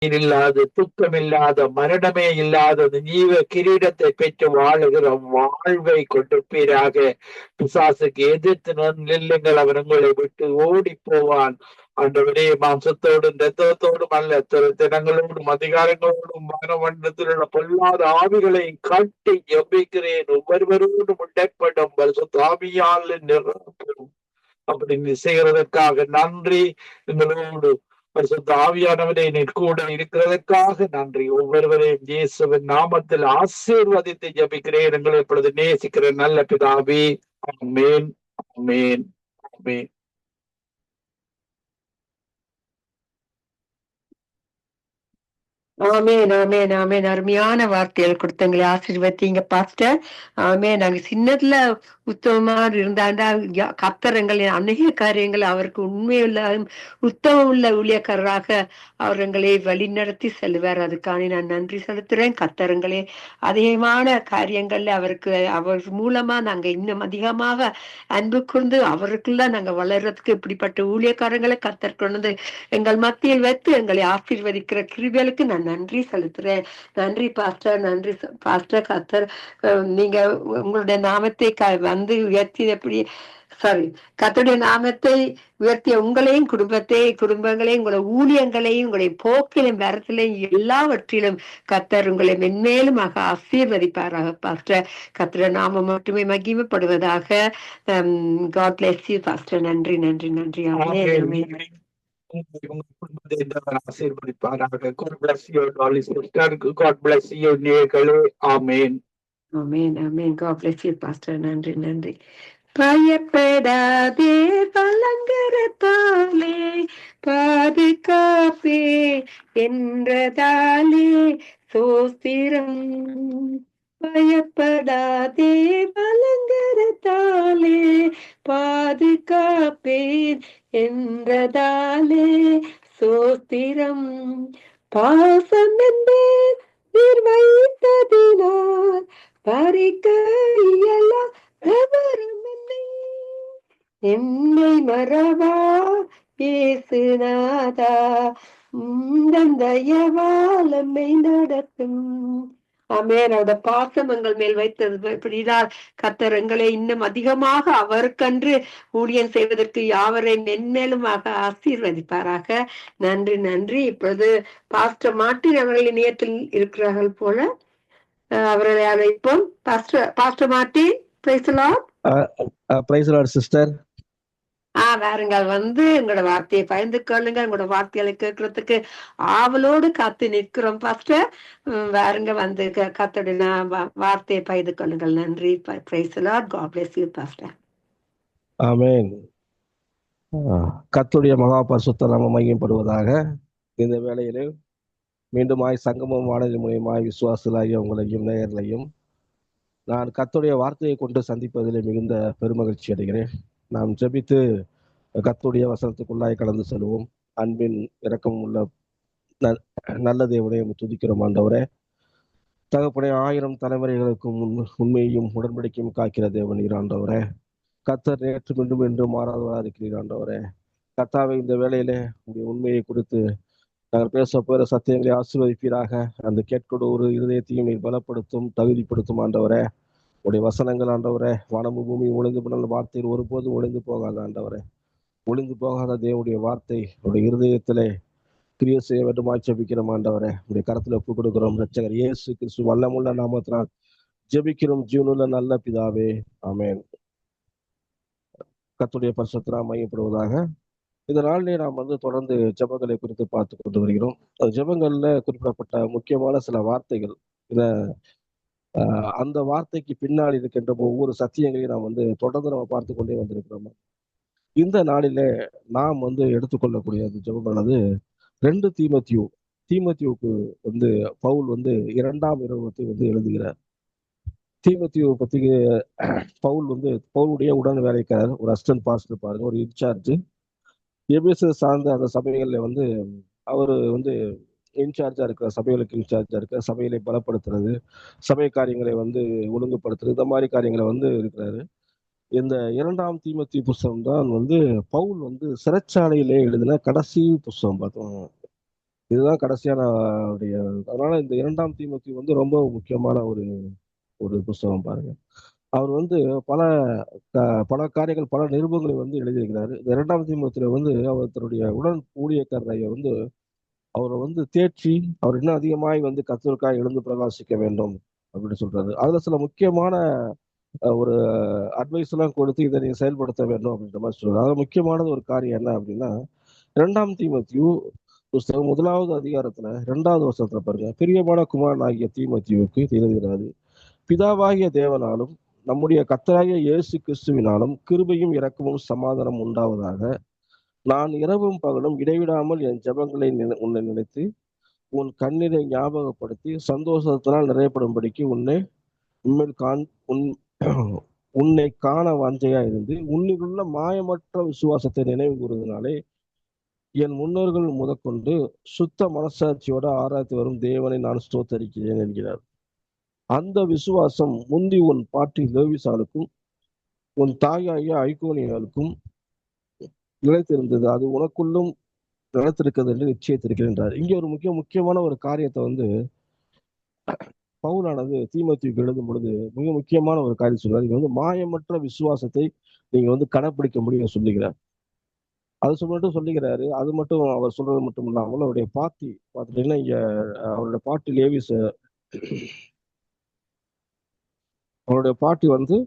இல்லாத, துக்கமில்லாத, மரணமே இல்லாத ஜீவ கிரீடத்தை பெற்று வாழுகிற வாழ்வை கொடுப்பீராக. பிசாசுக்கு எதிர்த்து நில்லுங்கள், அவர் உங்களை விட்டு ஓடி போவான். ஆண்டவரே, மாம்சத்தோடும் ரத்தத்தோடும் அல்ல, தினங்களோடும் அதிகாரங்களோடும் மனமண்டலத்தில் உள்ள பொல்லாத ஆவிகளையும் கட்டி ஜெபிக்கிறேன். ஒவ்வொருவரோடும் உடைப்படும் பரிசுத்த ஆவியால் நிரப்பும். அப்படி செய்கிறதற்காக நன்றி. எங்களோடு பரிசுத்த ஆவியானவரே நீர் கூட இருக்கிறதற்காக நன்றி. ஒவ்வொருவரையும் இயேசுவின் நாமத்தில் ஆசீர்வதித்து ஜெபிக்கிறேன். எங்களை இப்பொழுது நேசிக்கிற நல்ல பிதாவே. ஆமென், ஆமென், ஆமென். ஆமேன், ஆமேன், ஆமேன். அருமையான வார்த்தைகள் கொடுத்தங்களே, ஆசீர்வதிங்க பாஸ்டர். ஆமேன். நாங்க சின்னதுல உத்தமமா இருந்தாண்டா கத்தரங்களை அநேக காரியங்கள் அவருக்கு உண்மையுள்ள உத்தமம் உள்ள ஊழியக்காரராக அவர் எங்களை வழிநடத்தி செல்வார். அதுக்கான நான் நன்றி செலுத்துறேன். கத்தரங்களே அதிகமான காரியங்கள்ல அவருக்கு அவர் மூலமா நாங்க இன்னும் அதிகமாக அன்பு கூர்ந்து அவருக்குள்ள நாங்க வளர்றதுக்கு இப்படிப்பட்ட ஊழியக்காரங்களை கத்தர் கொண்டு எங்கள் மத்தியில் வைத்து எங்களை ஆசீர்வதிக்கிற கிருபைகளுக்கு நான் நன்றி செலுத்துறேன். நன்றி பாஸ்டர், நன்றி பாஸ்டர். கத்தர் நீங்க உங்களுடைய நாமத்தை வந்து உயர்த்தி எப்படி கர்த்தருடைய நாமத்தை உயர்த்திய உங்களையும் குடும்பங்களையும் உங்களுடைய ஊழியங்களையும் உங்களுடைய போக்கிலும் வரத்திலையும் எல்லாவற்றிலும் கர்த்தர் உங்களை மென்மேலும் ஆசீர்வதிப்பாராக பாஸ்டர். கர்த்தருடைய நாமம் மட்டுமே மகிமைப்படுவதாக. God bless you pastor. நன்றி, நன்றி, நன்றி. ஆசீர்வதிப்பாராக. God bless you, Dolly sister. God bless you, நேயர்களே. ஆமென், ஆமென், ஆமென். God bless you pastor. நன்றி, நன்றி. பயப்படாதே, பலங்கரத்தாலே பாதுகாப்பே என்றதாலே சோஸ்திரம். பயப்படாதே, பலங்கரத்தாலே பாதுகாப்பேன் என்றதாலே சோஸ்திரம். பாசம் என்பேன் நீர் வைத்ததினால் பறிக்க இயலா எவரும் என்னை மறவா பேசுநாதா, தயவால் நம்மை நடத்தும். ஆமென். அவருடைய பாசம் எங்கள் மேல் வைத்தது இப்படிதான் கர்த்தர் எங்களை இன்னும் அதிகமாக அவருக்கன்று ஊழியம் செய்வதற்கு யாவரை மென்மேலுமாக ஆசீர்வதிப்பாராக. நன்றி, நன்றி. இப்பொழுது பாஸ்டர் மார்ட்டின் அவர்கள் இணையத்தில் இருக்கிறார்கள் போல, அவர்களை அழைப்போம். Pastor Martin, price the Lord. Price the Lord sister. வாருங்கள், வந்து உங்களோட வார்த்தையை பகிர்ந்து கொள்ளுங்க. உங்களோட வார்த்தைகளை கேட்கறதுக்கு ஆவலோடு காத்து நிற்கிறோம் பாஸ்டர். வாருங்க, வந்து கர்த்தருடைய வார்த்தையை பகிர்ந்து கொள்ளுங்கள். நன்றி. Praise the lord. God bless you pastor. Amen. கர்த்தருடைய மகா பரிசுத்த நாமம் மகிமைப்படுவதாக. இந்த வேளையிலே மீண்டுமாய் சங்கமம் வானொலி மூலமாய் விசுவாசலாகிய உங்களையும் நேயர்களையும் நான் கர்த்தருடைய வார்த்தையை கொண்டு சந்திப்பதிலே மிகுந்த பெருமகிழ்ச்சி அடைகிறேன். நாம் ஜெபித்து கர்த்தருடைய வசனத்துக்குள்ளாய் கடந்து செல்வோம். அன்பின் இரக்கம் உள்ள நல்ல தேவனை துதிக்கிறோம் ஆண்டவரே. தகப்பனே, 1000 தலைமுறைகளுக்கும் உண்மையையும் உடன்படிக்கையும் காக்கிற தேவன் ஆண்டவரே. கர்த்தர் நேற்று மீண்டும் என்று மாறாதவராக இருக்கிறீர் ஆண்டவரே. கர்த்தாவை, இந்த வேளையிலே உங்களுடைய உண்மையை குறித்து நாங்கள் பேச போகிற சத்தியங்களை ஆசீர்வதிப்பீராக. அந்த கேட்கிற ஒரு இருதயத்தையும் நீர் பலப்படுத்தும், தகுதிப்படுத்தும் ஆண்டவரே. உடைய வசனங்கள் ஆண்டவரே, வானமும் பூமியும் ஒளிந்து போன வார்த்தையில் ஒருபோதும் ஒளிந்து போகாத ஆண்டவரே. ஒளிந்து போகாத தேவனுடைய வார்த்தை உடைய இருதயத்திலே கிரியை செய்ய வேண்டும் ஜெபிக்கிறோம் ஆண்டவரே. உடைய கரத்துல ஒப்பு கொடுக்கிறோம். ரட்சகர் இயேசு கிறிஸ்து வல்லமுள்ள நாமத்தினால் ஜெபிக்கிறோம் ஜீவனுள்ள நல்ல பிதாவே. ஆமென். கர்த்தருடைய பரிசுத்த நாமம் மகிமைப்படுவதாக. இந்த நாளிலே நாம் தொடர்ந்து ஜெபங்களை குறித்து பார்த்து கொண்டு வருகிறோம். ஜெபங்கள்ல குறிப்பிடப்பட்ட முக்கியமான சில வார்த்தைகள், அந்த வார்த்தைக்கு பின்னால் இருக்கின்ற ஒவ்வொரு சத்தியங்களையும் நாம் தொடர்ந்து நம்ம பார்த்து கொண்டே வந்திருக்கிறோம். இந்த நாளிலே நாம் எடுத்துக்கொள்ளக்கூடிய ஜெபமானது 2 தீமோத்தேயுவுக்கு பவுல் 2ஆம் நிருபத்தை எழுதுகிறார். தீமோத்தேயுவை பத்தி பவுல் பவுலுடைய உடன் வேலைக்காரர், ஒரு அசிஸ்டன்ட் பாஸ்டர் பாருங்க, ஒரு இன்சார்ஜ். எபேசு சார்ந்த அந்த சபைகள்ல அவரு இன்சார்ஜா இருக்கிற, சபைகளுக்கு இன்சார்ஜா இருக்கிற, சபைகளை பலப்படுத்துறது, சபை காரியங்களை ஒழுங்குபடுத்துறது, இந்த மாதிரி காரியங்களை இருக்கிறாரு. இந்த 2ஆம் தீமோத்தேயு புஸ்தகம் தான் பவுல் சிறைச்சாலையிலே எழுதின கடைசி புஸ்தகம் பார்த்தோம். இதுதான் கடைசியான உடைய. அதனால இந்த 2ஆம் தீமோத்தேயு வந்து ரொம்ப முக்கியமான ஒரு ஒரு புஸ்தகம் பாருங்க. அவர் வந்து பல பல காரியங்கள், பல நிருபங்களை வந்து எழுதியிருக்கிறாரு. இந்த 2ஆம் தீமோத்தேயுல வந்து அவர் தன்னுடைய உடன் ஊழியக்காரரை வந்து அவரை வந்து தேற்றி அவர் இன்னும் அதிகமாய் வந்து கர்த்தருக்காய் எழுந்து பிரகாசிக்க வேண்டும் அப்படின்னு சொல்றாரு. அதுல சில முக்கியமான ஒரு அட்வைஸ் எல்லாம் கொடுத்து இதை நீங்க செயல்படுத்த வேண்டும் அப்படின்ற மாதிரி சொல்றாரு. அது முக்கியமானது ஒரு காரியம் என்ன அப்படின்னா, 2ஆம் தீமோத்தேயு புஸ்தகம் 1வது அதிகாரத்துல 2வது வசனத்துல பாருங்க, பிரியமான குமாரன் ஆகிய தீமோத்தேயுவுக்கு எழுதுகிறாரு, பிதாவாகிய தேவனாலும் நம்முடைய கர்த்தராகிய இயேசு கிறிஸ்துவினாலும் கிருபையும் இரக்கமும் சமாதானம் உண்டாவதாக. நான் இரவும் பகலும் இடைவிடாமல் என் ஜெபங்களை உன்னை நினைத்து உன் கண்ணீரை ஞாபகப்படுத்தி சந்தோஷத்தினால் நிறையப்படும்படிக்கு உன்மேல் உன் உன்னை காண வாஞ்சையா இருந்து உன்னிலுள்ள மாயமற்ற விசுவாசத்தை நினைவு கூறுவதனாலே என் முன்னோர்கள் முதற்கொண்டு சுத்த மனசாட்சியோட ஆராய்ச்சி வரும் தேவனை நான் ஸ்தோத்தரிக்கிறேன் என்கிறார். அந்த விசுவாசம் முந்தி உன் பாட்டி லேவிசாலுக்கும் உன் தாயாகிய ஐகோனியாளுக்கும் நிலைத்திருந்தது, அது உனக்குள்ளும் நிலைத்திருக்கிறது என்று நிச்சயித்திருக்கின்றார். இங்கே ஒரு முக்கியமான ஒரு காரியத்தை வந்து பவுலானது தீமோத்தேயுக்கு எழுதும் பொழுது மிக முக்கியமான ஒரு காரியம் சொல்றாரு. இங்க வந்து மாயமற்ற விசுவாசத்தை நீங்க வந்து கடைப்பிடிக்க முடியும் சொல்லுகிறார். அது மட்டும் சொல்லுகிறாரு. அது மட்டும் அவர் சொல்றது மட்டும் இல்லாமல் அவருடைய பாட்டி பார்த்துட்டீங்கன்னா இங்க அவருடைய பாட்டி லேவிஸ், அவருடைய பாட்டி வந்து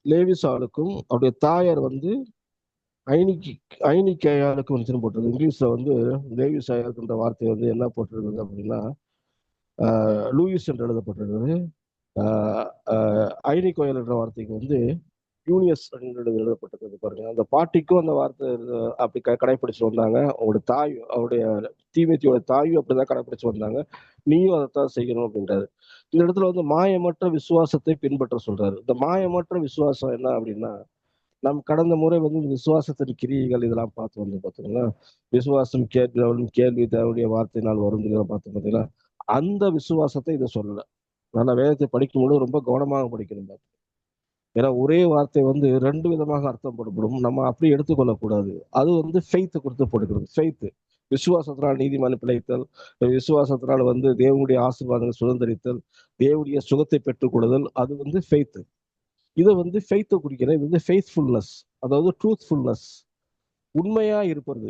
லேவிசாலுக்கும் அவருடைய தாயார் வந்து ஐனிக்கையாளுக்கும் வந்து போட்டிருக்கு. இங்கிலீஷ்ல வந்து லேவிசாயாருக்குன்ற வார்த்தை வந்து என்ன போட்டிருக்குது அப்படின்னா லூயிஸ் என்று எழுதப்பட்டிருக்கிறது. ஐனிகோயல் என்ற வார்த்தைக்கு வந்து யூனியஸ் எழுதப்பட்டிருக்கிறது. பாருங்க, அந்த பாட்டிக்கும் அந்த வார்த்தை அப்படி கடைபிடிச்சு வந்தாங்க. அவருடைய தீமோத்தேயுவோட தாயும் அப்படிதான் கடைபிடிச்சு வந்தாங்க. நீயும் அதைத்தான் செய்யணும் அப்படின்றாரு. இந்த இடத்துல வந்து மாயமற்ற விசுவாசத்தை பின்பற்ற சொல்றாரு. இந்த மாயமற்ற விசுவாசம் என்ன அப்படின்னா, நம் கடந்த முறை வந்து விசுவாசத்தின் கிரியைகள் இதெல்லாம் பார்த்து வந்து பார்த்தீங்கன்னா, விசுவாசம் கேள்வி தேவனுடைய வார்த்தையினால் வரும் பார்த்து பார்த்தீங்கன்னா, அந்த விசுவாசத்தை இதை சொல்லல. நான் வேதத்தை படிக்கும்போது ரொம்ப கவனமாக படிக்கணும். ஏன்னா ஒரே வார்த்தை வந்து 2 விதமாக அர்த்தம் படப்படும். நம்ம அப்படி எடுத்துக்கொள்ளக்கூடாது. அது வந்து ஃபெய்த்தை கொடுத்து போட்டுக்கிறது. ஃபெய்த் விசுவாசத்தினால் நீதிமான் பிழைத்தல், விசுவாசத்தினால் வந்து தேவனுடைய ஆசீர்வாதங்களை சுதந்திரித்தல், தேவனுடைய சுகத்தை பெற்றுக் கொள்ளுதல், அது வந்து ஃபெய்த். இதை வந்து ஃபெய்த்தை குறிக்கிற இது வந்து ஃபெய்த்ஃபுல்னஸ், அதாவது ட்ரூத்ஃபுல்னஸ், உண்மையா இருப்பது.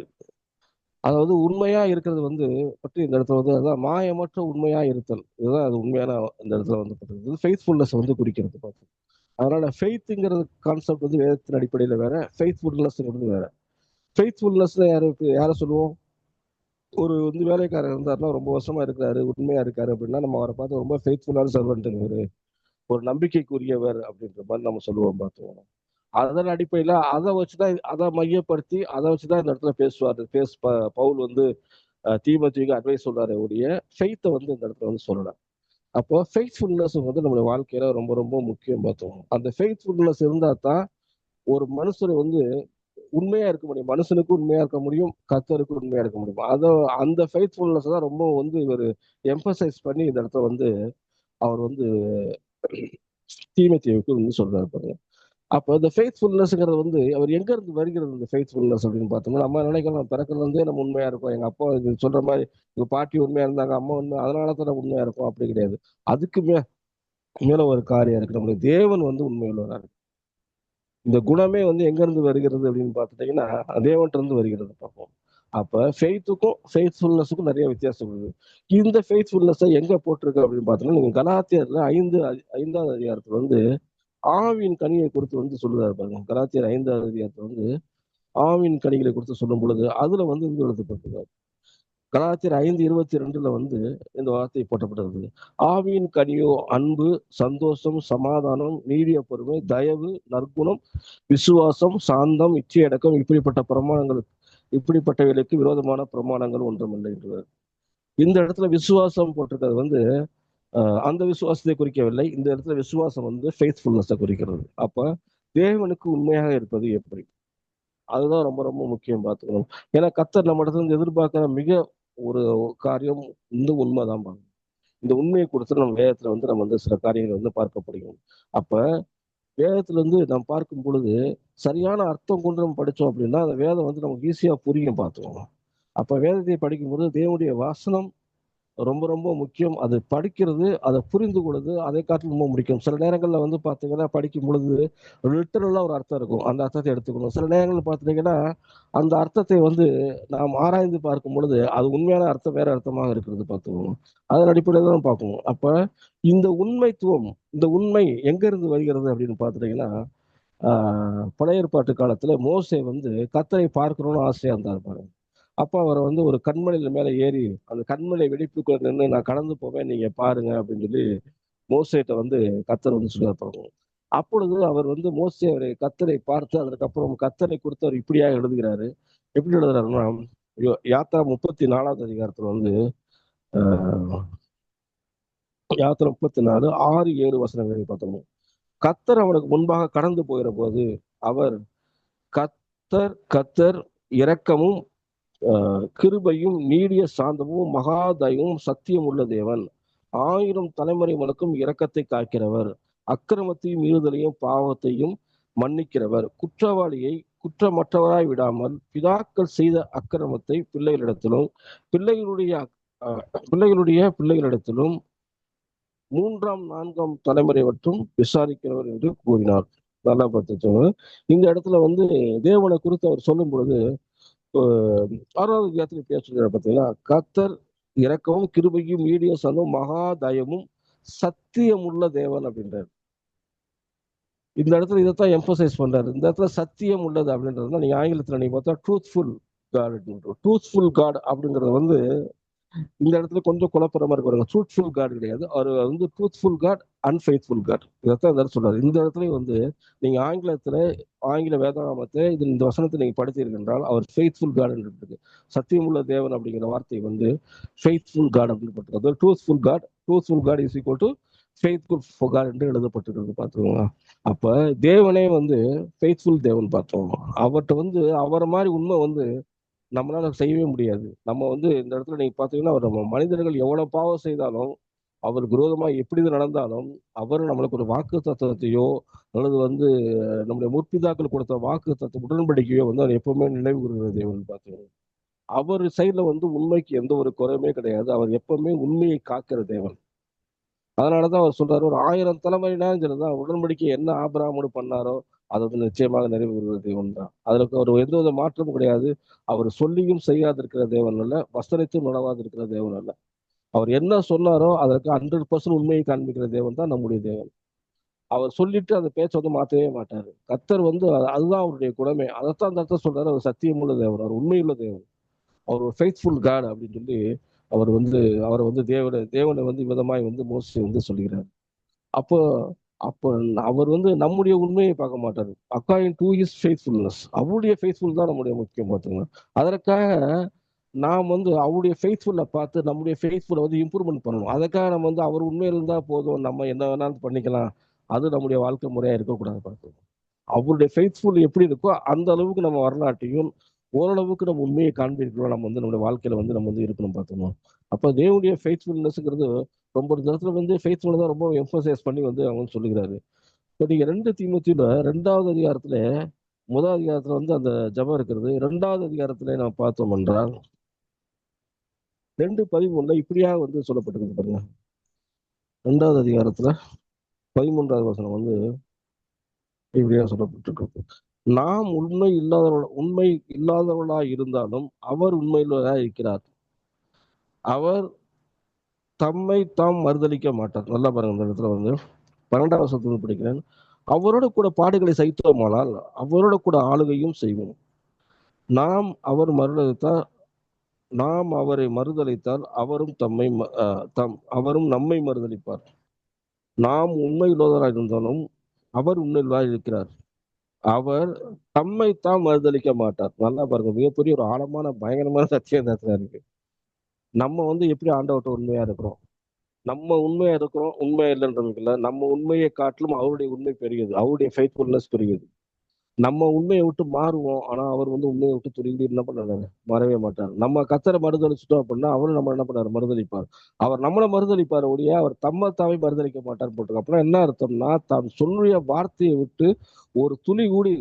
அதாவது உண்மையா இருக்கிறது வந்து பற்றி இந்த இடத்துல வந்து அதான் மாயமற்ற உண்மையா இருத்தல், இதுதான் அது உண்மையான இந்த இடத்துல வந்து ஃபெய்த்ஃபுல்னஸ் வந்து குறிக்கிறது பார்த்து. அதனால ஃபெய்த்ங்கிறது கான்செப்ட் வந்து வேதத்தின் அடிப்படையில வேற, ஃபெய்த்ஃபுல்னஸ்ங்கிறது வேற. ஃபெய்த்ஃபுல்னஸ்ல யாரை சொல்லுவோம்? ஒரு வந்து வேலைக்காரர் இருந்தாருன்னா ரொம்ப வருஷமா இருக்கிறாரு, உண்மையா இருக்காரு அப்படின்னா நம்ம அவரை பார்த்து ரொம்ப ஃபெய்த்ஃபுல்லான சர்வெண்ட்டுங்கிறாரு, ஒரு நம்பிக்கைக்குரியவர் அப்படின்ற மாதிரி நம்ம சொல்லுவோம் பார்த்துவோம். அதன் அடிப்படையில அதை வச்சுதான், அதை மையப்படுத்தி அதை வச்சுதான் இந்த இடத்துல பேசுவாரு. பவுல் வந்து தீமோத்தேயுக்கு அட்வைஸ் சொல்றாரு ஒழிய ஃபெய்த்தை வந்து இந்த இடத்துல வந்து சொல்லலாம். அப்போ ஃபெய்த்ஃபுல்னஸ் வந்து நம்மளுடைய வாழ்க்கையில ரொம்ப ரொம்ப முக்கியம் பார்த்தோம். அந்த ஃபெய்த்ஃபுல்னஸ் இருந்தா தான் ஒரு மனுஷனை வந்து உண்மையா இருக்க முடியும். மனுஷனுக்கு உண்மையா இருக்க முடியும், கர்த்தருக்கு உண்மையா இருக்க முடியும். அந்த ஃபெய்த்ஃபுல்னஸ் தான் ரொம்ப வந்து இவர் எம்பசைஸ் பண்ணி இந்த இடத்துல வந்து அவர் வந்து தீமோத்தேயுக்கு வந்து சொல்றாரு பாருங்க. அப்போ இந்த ஃபெய்த்ஃபுல்னஸ்ங்கிறது வந்து அவர் எங்க இருந்து வருகிறது? இந்த ஃபெய்த்ஃபுல்னஸ் அப்படின்னு பார்த்தோம்னா, நம்ம நினைக்கலாம் பிறக்கிறதுல இருந்தே நம்ம உண்மையா இருக்கோம், எங்க அப்பா சொல்ற மாதிரி எங்க பாட்டி உண்மையா இருந்தாங்க, அம்மா உண்மை, அதனால தான் நம்ம உண்மையா இருக்கோம், அப்படி கிடையாது. அதுக்கு மேல ஒரு காரியம் இருக்கு. நம்முடைய தேவன் வந்து உண்மையுள்ளவரா இருக்கு. இந்த குணமே வந்து எங்க இருந்து வருகிறது அப்படின்னு பார்த்துட்டீங்கன்னா தேவன்கிட்ட இருந்து வருகிறது பார்ப்போம். அப்ப ஃபெய்த்துக்கும் ஃபெய்த்ஃபுல்னஸுக்கும் நிறைய வித்தியாசம் இருக்குது. இந்த ஃபெய்த்ஃபுல்னஸை எங்க போட்டிருக்கு அப்படின்னு பார்த்தோம்னா, நீங்க கலாத்தியர்ல 5வது அதிகாரத்துல வந்து ஆவின் கனியை குறித்து வந்து சொல்லுறாரு பாருங்க. கலாத்தியர் 5வது அதிகாரத்துல வந்து ஆவின் கனிகளை குறித்து சொல்லும் பொழுது அதுல வந்து இது எழுதப்பட்டிருக்காரு. கலாத்தியர் 5:22 வந்து இந்த வார்த்தை போட்டப்பட்டிருக்கு. ஆவியின் கனியோ அன்பு, சந்தோஷம், சமாதானம், நீடிய பொறுமை, தயவு, நற்குணம், விசுவாசம், சாந்தம், இச்சையடக்கம், இப்படிப்பட்டவைகளுக்கு விரோதமான பிரமாணங்கள் ஒன்றுமில்லை என்றார். இந்த இடத்துல விசுவாசம் போட்டிருக்கிறது வந்து அந்த விசுவாசத்தை குறிக்கவில்லை. இந்த இடத்துல விசுவாசம் வந்து ஃபெய்த்ஃபுல்னஸை குறிக்கிறது. அப்ப தேவனுக்கு உண்மையாக இருப்பது எப்படி? அதுதான் ரொம்ப ரொம்ப முக்கியம் பார்த்துக்கணும். ஏன்னா கர்த்தர் நம்ம இடத்துல இருந்து எதிர்பார்க்கிற மிக ஒரு காரியம் இந்த உண்மைதான் பாருங்க. இந்த உண்மையை கொடுத்து நம்ம வேதத்துல வந்து நம்ம வந்து சில காரியங்களை வந்து பார்க்கப்படுகிறோம். அப்ப வேதத்துல இருந்து நம்ம பார்க்கும் பொழுது சரியான அர்த்தம் கொண்டு நம்ம படிச்சோம் அப்படின்னா அந்த வேதம் வந்து நமக்கு ஈஸியா புரியும் பார்த்துக்கோங்க. அப்ப வேதத்தை படிக்கும்போது தேவனுடைய வசனம் ரொம்ப ரொம்ப முக்கியம். அது படிக்கிறது, அதை புரிந்து கொள்வது அதை காட்டிலும் ரொம்ப முக்கியம். சில நேரங்கள்ல வந்து பாத்தீங்கன்னா படிக்கும் பொழுது லிட்டரலா ஒரு அர்த்தம் இருக்கும், அந்த அர்த்தத்தை எடுத்துக்கணும். சில நேரங்கள்ல பாத்தீங்கன்னா அந்த அர்த்தத்தை வந்து நாம் ஆராய்ந்து பார்க்கும் பொழுது அது உண்மையான அர்த்தம் வேற அர்த்தமாக இருக்கிறது பார்த்துக்கணும். அதன் அடிப்படையில் தான் பார்க்கணும். அப்ப இந்த உண்மைத்துவம், இந்த உண்மை எங்க இருந்து வருகிறது அப்படின்னு பாத்துட்டீங்கன்னா, பழைய ஏற்பாட்டு காலத்துல மோசே வந்து கர்த்தரை பார்க்கணும்னு ஆசையா இருந்தார் பாருங்க. அப்ப அவரை வந்து ஒரு கண்மலையில மேல ஏறி அந்த கண்மலை வெடிப்புக்குள்ள நின்று நான் கடந்து போவேன், நீங்க பாருங்க அப்படின்னு சொல்லி மோசேட்ட வந்து கர்த்தர் வந்து சொல்லியிருப்பாங்க. அப்பொழுது அவர் வந்து மோசே அவரை கர்த்தரை பார்த்து அதற்கப்புறம் கர்த்தரை குறித்து அவர் இப்படியாக எழுதுகிறாரு. எப்படி எழுதுறாருன்னா, யாத்ரா 34வது அதிகாரத்துல வந்து யாத்திரை 34 6 7 வசனங்களை பார்த்தோம். கர்த்தர் அவனுக்கு முன்பாக கடந்து போகிற போது அவர் கர்த்தர் கர்த்தர் இரக்கமும் கிருபையும் நீடிய சாந்தமும் மகாதயமும் சத்தியம் உள்ள தேவன், 1000 தலைமுறைகளுக்கும் இரக்கத்தை காக்கிறவர், அக்கிரமத்தையும் மீறுதலையும் பாவத்தையும் மன்னிக்கிறவர், குற்றவாளியை குற்றமற்றவராய் விடாமல் பிதாக்கள் செய்த அக்கிரமத்தை பிள்ளைகளிடத்திலும் பிள்ளைகளுடைய பிள்ளைகளிடத்திலும் 3ஆம் 4ஆம் தலைமுறை மட்டும் விசாரிக்கிறவர் என்று கூறினார். நல்லா பார்த்துச்சோங்க. இந்த இடத்துல வந்து தேவனை குறித்து அவர் சொல்லும் பொழுது 6வது அதிகாரத்தில் பேசுகிறார் பார்த்தீங்கன்னா, கர்த்தர் இரக்கமும் கிருபையும் நீடிய சாந்தமும் மகாதயமும் சத்தியமுள்ள தேவன் அப்படின்றார். இந்த இடத்துல இதைத்தான் எம்பசைஸ் பண்றாரு. இந்த இடத்துல சத்தியம் உள்ளது அப்படின்றதுனா நீங்க ஆங்கிலத்துல நீங்க பார்த்தா ட்ரூத்ஃபுல் காட், ட்ரூத்ஃபுல் காட் அப்படிங்கறது வந்து இந்த இடத்துல கொஞ்சம் குழப்பமா இருக்கு. ட்ரூத்ஃபுல் காட் கிடையாது, அவர் வந்து ட்ரூத்ஃபுல் காட், அன்ஃபெய்த்ஃபுல் காட். இதைத்தான் இந்த சொல்றாரு. இந்த இடத்துலயும் வந்து நீங்க ஆங்கில வேதாகமத்தை இந்த வசனத்தை நீங்க படித்தீர்கள் அவர் ஃபெய்த்ஃபுல் காட் இருக்கு. சத்தியமுள்ள தேவன் அப்படிங்கிற வார்த்தை வந்து ஃபெய்த்ஃபுல் காட் அப்படின்னு போட்டிருக்காரு. Truthful God is equal to faithful God என்று எழுதப்பட்டிருக்கு பார்த்துக்கோங்க. அப்ப தேவனே வந்து ஃபெய்த்ஃபுல் தேவன் பார்த்தோம். அவர்கிட்ட வந்து அவரை மாதிரி உண்மை வந்து நம்மளால செய்யவே முடியாது. நம்ம வந்து இந்த இடத்துல நீங்க பாத்தீங்கன்னா நம்ம மனிதர்கள் எவ்வளவு பாவம் செய்தாலும் அவருக்கு விரோதமா எப்படி நடந்தாலும் அவர் நம்மளுக்கு ஒரு வாக்கு தத்துவத்தையோ அல்லது வந்து நம்முடைய முற்பிதாக்கள் கொடுத்த வாக்கு தத்துவ உடன்படிக்கையோ வந்து அவர் எப்பவுமே நினைவு கூறுகிற தேவன் பார்த்தீங்கன்னா அவர் சைட்ல வந்து உண்மைக்கு எந்த ஒரு குறையுமே கிடையாது. அவர் எப்பவுமே உண்மையை காக்கிற தேவன். அதனாலதான் அவர் சொல்றாரு, ஒரு 1000 தலைமுறைனாலும் சரிதான் உடன்படிக்கை என்ன ஆபிரகாமோடு பண்ணாரோ அது வந்து நிச்சயமாக நிறைவேறுகிற தேவன் தான். அதுல ஒரு எந்த வித மாற்றமும் கிடையாது. அவர் சொல்லியும் செய்யாதிருக்கிற தேவன் அல்ல, வசனத்தையும் நடவாதிருக்கிற தேவன் அல்ல. அவர் என்ன சொன்னாரோ அதற்கு 100% உண்மையை காண்பிக்கிற தேவன் தான் நம்முடைய தேவன். அவர் சொல்லிட்டு அந்த பேச்சை வந்து மாற்றவே மாட்டாரு. கர்த்தர் வந்து அதுதான் அவருடைய குணமே. அதைத்தான் அந்த அர்த்தம் சொல்றாரு, அவர் சத்தியமுள்ள தேவன், அவர் உண்மையுள்ள தேவன், அவர் ஒரு ஃபெய்த்ஃபுல் காட் அப்படின்னு சொல்லி அவரை வந்து தேவனை வந்து விதமாய் வந்து மோசே வந்து சொல்லுகிறார். அப்போ அப்போ அவர் வந்து நம்முடைய உண்மையை பார்க்க மாட்டாரு. அக்கார்டிங் டு ஹிஸ் ஃபெய்த்ஃபுல்னஸ், அவருடைய ஃபெய்த்ஃபுல் தான் நம்முடைய முக்கியம் பார்த்துங்க. அதற்காக நாம் வந்து அவருடைய ஃபெய்த்ஃபுல்லை பார்த்து நம்முடைய ஃபெய்த்ஃபுல்லை வந்து இம்ப்ரூவ்மெண்ட் பண்ணணும். அதுக்காக நம்ம வந்து அவர் உண்மையில் இருந்தா போதும், நம்ம என்ன வேணாலும் பண்ணிக்கலாம், அது நம்முடைய வாழ்க்கை முறையா இருக்கக்கூடாது பார்த்துக்கணும். அவருடைய ஃபெய்த்ஃபுல் எப்படி இருக்கோ அந்த அளவுக்கு நம்ம வரலாற்றையும் ஓரளவுக்கு நம்ம உண்மையை காண்பிக்கிறோம் நம்ம வந்து நம்மளுடைய வாழ்க்கையில வந்து நம்ம வந்து இருக்கணும் பார்த்துக்கணும். அப்ப தேவனுடைய ஃபெய்த்ஃபுல்னஸ்ங்கிறது ரொம்ப இடத்துல வந்து ஃபெய்த்ஃபுல் தான் ரொம்ப எம்பசைஸ் பண்ணி வந்து அவங்க சொல்லுகிறாரு. இப்போ நீங்க 2 தீமோத்தேயுல 2வது அதிகாரத்துல 1வது அதிகாரத்துல வந்து அந்த ஜெபம் இருக்கிறது. 2வது அதிகாரத்துல நம்ம பார்த்தோம் என்றால் 2:13 இப்படியாக வந்து சொல்லப்பட்டிருக்கு பாருங்க. 2வது அதிகாரத்துல 13வது வசனம் வந்து இப்படியாக சொல்லப்பட்டிருக்கு. நாம் உண்மை இல்லாதவர்களாய் இருந்தாலும் அவர் உண்மையுள்ளவராய் இருக்கிறார். அவர் தம்மை தாம் மறுதலிக்க மாட்டார். நல்லா பாருங்க, இந்த இடத்துல வந்து 12வது வசனத்தில் படிக்கிறேன். அவரோட கூட பாடுகளை சகித்தோமானால் அவரோட கூட ஆளுகையும் செய்வோம். நாம் அவரை மறுதலித்தால் அவரும் நம்மை மறுதலிப்பார். நாம் உண்மையுள்ளவராக இருந்தாலும் அவர் உண்மையுள்ளவராக இருக்கிறார். அவர் தம்மை தாம் மறுதலிக்க மாட்டார். நல்லா பாருங்க, மிகப்பெரிய ஒரு ஆழமான பயங்கரமான சத்தியம் இருக்கு. நம்ம வந்து எப்படி ஆண்டவர்கிட்ட உண்மையா இருக்கிறோம், நம்ம உண்மையா இருக்கிறோம், உண்மையா இல்லைன்றது இல்லை. நம்ம உண்மையை காட்டிலும் அவருடைய உண்மை பெரியது, அவருடைய ஃபெய்த்ஃபுல்னஸ் பெரியது. நம்ம உண்மையை விட்டு மாறுவோம், ஆனா அவர் வந்து உண்மையை விட்டு துணிந்து என்ன பண்ணாரு, மாறவே மாட்டார். நம்ம கத்தரை மறுதளிச்சிட்டோம் அப்படின்னா அவரும் நம்ம என்ன பண்ணாரு, மறுதளிப்பார். அவர் நம்மளை மறுதளிப்பார் ஒழிய அவர் தாவை மறுதளிக்க மாட்டார் போட்டிருக்கு. அப்படின்னா என்ன அர்த்தம்னா, தாம் சொல்லிய வார்த்தையை விட்டு ஒரு துளி கூடி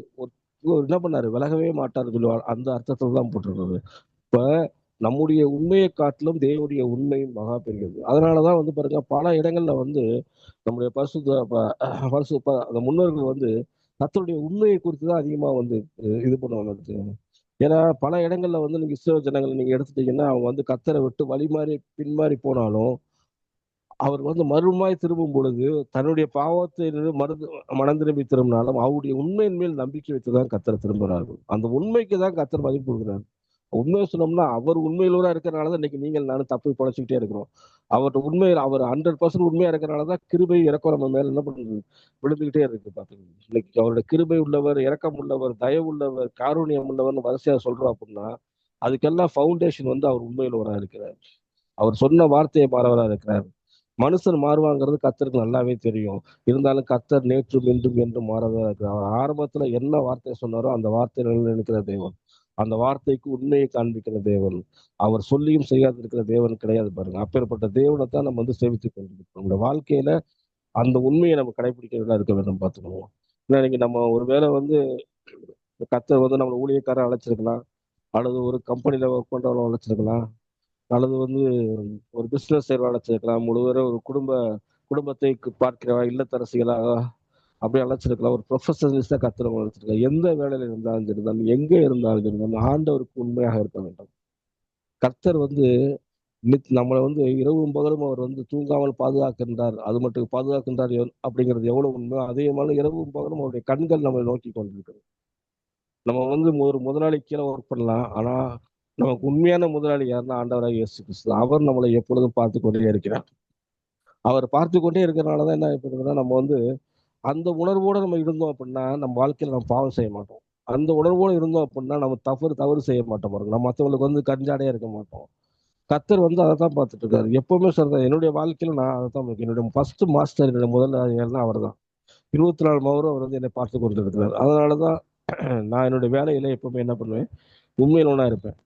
என்ன பண்ணாரு, விலகவே மாட்டார் சொல்லுவார். அந்த அர்த்தத்துல தான் போட்டிருக்கிறது. இப்ப நம்முடைய உண்மையை காட்டிலும் தேவனுடைய உண்மை மகா பெரியது. அதனாலதான் வந்து பாருங்க, பல இடங்கள்ல வந்து நம்முடைய அந்த முன்னோர்கள் வந்து கர்த்தருடைய உண்மையை குறித்து தான் அதிகமா வந்து இது பண்ணுவாங்க. ஏன்னா பல இடங்கள்ல வந்து நீங்க இஸ்ரவேல் ஜனங்களை நீங்க எடுத்துட்டீங்கன்னா, அவங்க வந்து கர்த்தரை விட்டு வழி மாறி பின்மாறி போனாலும், அவர் வந்து மறுமாய் திரும்பும் பொழுது தன்னுடைய பாவத்தை மனம் திரும்பி திரும்பினாலும் அவருடைய உண்மையின் மேல் நம்பிக்கை வைத்துதான் கர்த்தர் திரும்புகிறார்கள். அந்த உண்மைக்கு தான் கர்த்தர் மதிப்பு கொடுக்கிறார். உண்மையை சொன்னோம்னா, அவர் உண்மையிலூரா இருக்கிறனால தான் இன்னைக்கு நீங்கள் நானும் தப்பி பொழைச்சிக்கிட்டே இருக்கிறோம். அவர்கிட்ட உண்மையில் அவர் 100% உண்மையா இருக்கிறனால தான் கிருபை இறக்கம் நம்ம மேல என்ன பண்ணுது, விழுந்துகிட்டே இருக்கு. பாத்துக்கோங்க, இன்னைக்கு அவருடைய கிருபை உள்ளவர், இரக்கம் உள்ளவர், தயவு உள்ளவர், காருண்யம் உள்ளவர்னு வரிசையா சொல்றோம் அப்படின்னா, அதுக்கெல்லாம் ஃபவுண்டேஷன் வந்து அவர் உண்மையிலூரா இருக்கிறார். அவர் சொன்ன வார்த்தையை மாறவரா இருக்கிறார். மனுஷன் மாறுவாங்கிறது கர்த்தருக்கு நல்லாவே தெரியும். இருந்தாலும் கர்த்தர் நேற்றும் இன்றும் என்றும் மாறவரா இருக்கிறார். அவர் ஆரம்பத்துல என்ன வார்த்தை சொன்னாரோ அந்த வார்த்தையில் நினைக்கிற தேவன், அந்த வார்த்தைக்கு உண்மையை காண்பிக்கிற தேவன், அவர் சொல்லியும் செய்யாதிருக்கிற தேவன் கிடையாது பாருங்க. அப்பேற்பட்ட தேவனை தான் நம்ம வந்து சேவித்துக் கொண்டிருக்கிறோம். நம்முடைய வாழ்க்கையில அந்த உண்மையை நம்ம கடைபிடிக்கிறதா இருக்க வேண்டும். பார்த்துக்கணும். ஏன்னா இன்னைக்கு நம்ம ஒரு வேளை வந்து கர்த்தர் வந்து நம்ம ஊழியக்காரன் அழைச்சிருக்கலாம், அல்லது ஒரு கம்பெனில ஒர்க் பண்றவங்க அழைச்சிருக்கலாம், அல்லது வந்து ஒரு பிசினஸ் செய்யற அழைச்சிருக்கலாம், முழுவதும் ஒரு குடும்பத்தை பார்க்கிறவா இல்லத்தரசிகளாக அப்படி அழைச்சிருக்கலாம், ஒரு ப்ரொஃபஷனலிஸ்டா கத்துறவங்க அழைச்சிருக்கலாம். எந்த வேலையில இருந்தாலும் சரிதான், எங்க இருந்தாலும் சரிதான், ஆண்டவருக்கு உண்மையாக இருக்க வேண்டும். கர்த்தர் வந்து நம்மளை வந்து இரவும் பகலும் அவர் வந்து தூங்காமல் பாதுகாக்கின்றார். அது மட்டும் பாதுகாக்கின்றார் அப்படிங்கிறது எவ்வளவு உண்மை, அதே மாதிரி இரவும் பகலும் அவருடைய கண்கள் நம்மளை நோக்கி கொண்டிருக்கிறது. நம்ம வந்து ஒரு முதலாளி கீழே ஒர்க் பண்ணலாம், ஆனா நமக்கு உண்மையான முதலாளி யாருன்னா ஆண்டவராக இயேசு கிறிஸ்து. அவர் நம்மளை எப்பொழுதும் பார்த்து கொண்டே இருக்கிறார். அவர் பார்த்து கொண்டே இருக்கிறனாலதான் என்ன ஆயிடுதுன்னா, நம்ம வந்து அந்த உணர்வோட நம்ம இருந்தோம் அப்படின்னா நம்ம வாழ்க்கையில நம்ம பாவம் செய்ய மாட்டோம். அந்த உணர்வோட இருந்தோம் அப்படின்னா நம்ம தவறு செய்ய மாட்டோம் பாருங்க. நம்ம மற்றவங்களுக்கு வந்து கஞ்சாடையா இருக்க மாட்டோம். கர்த்தர் வந்து அதை தான் பார்த்துட்டு இருக்காரு. எப்பவுமே சொல்றேன், என்னுடைய வாழ்க்கையில நான் அதை தான் என்னுடைய ஃபர்ஸ்ட் மாஸ்டர், என்னுடைய முதல் ஆசிரியர்னா அவர் தான். 24 மவரும் அவர் வந்து என்னை பார்த்து கொண்டு இருக்கிறார். அதனாலதான் நான் என்னுடைய வேலையில எப்பவுமே என்ன பண்ணுவேன், உண்மையிலோனா இருப்பேன்.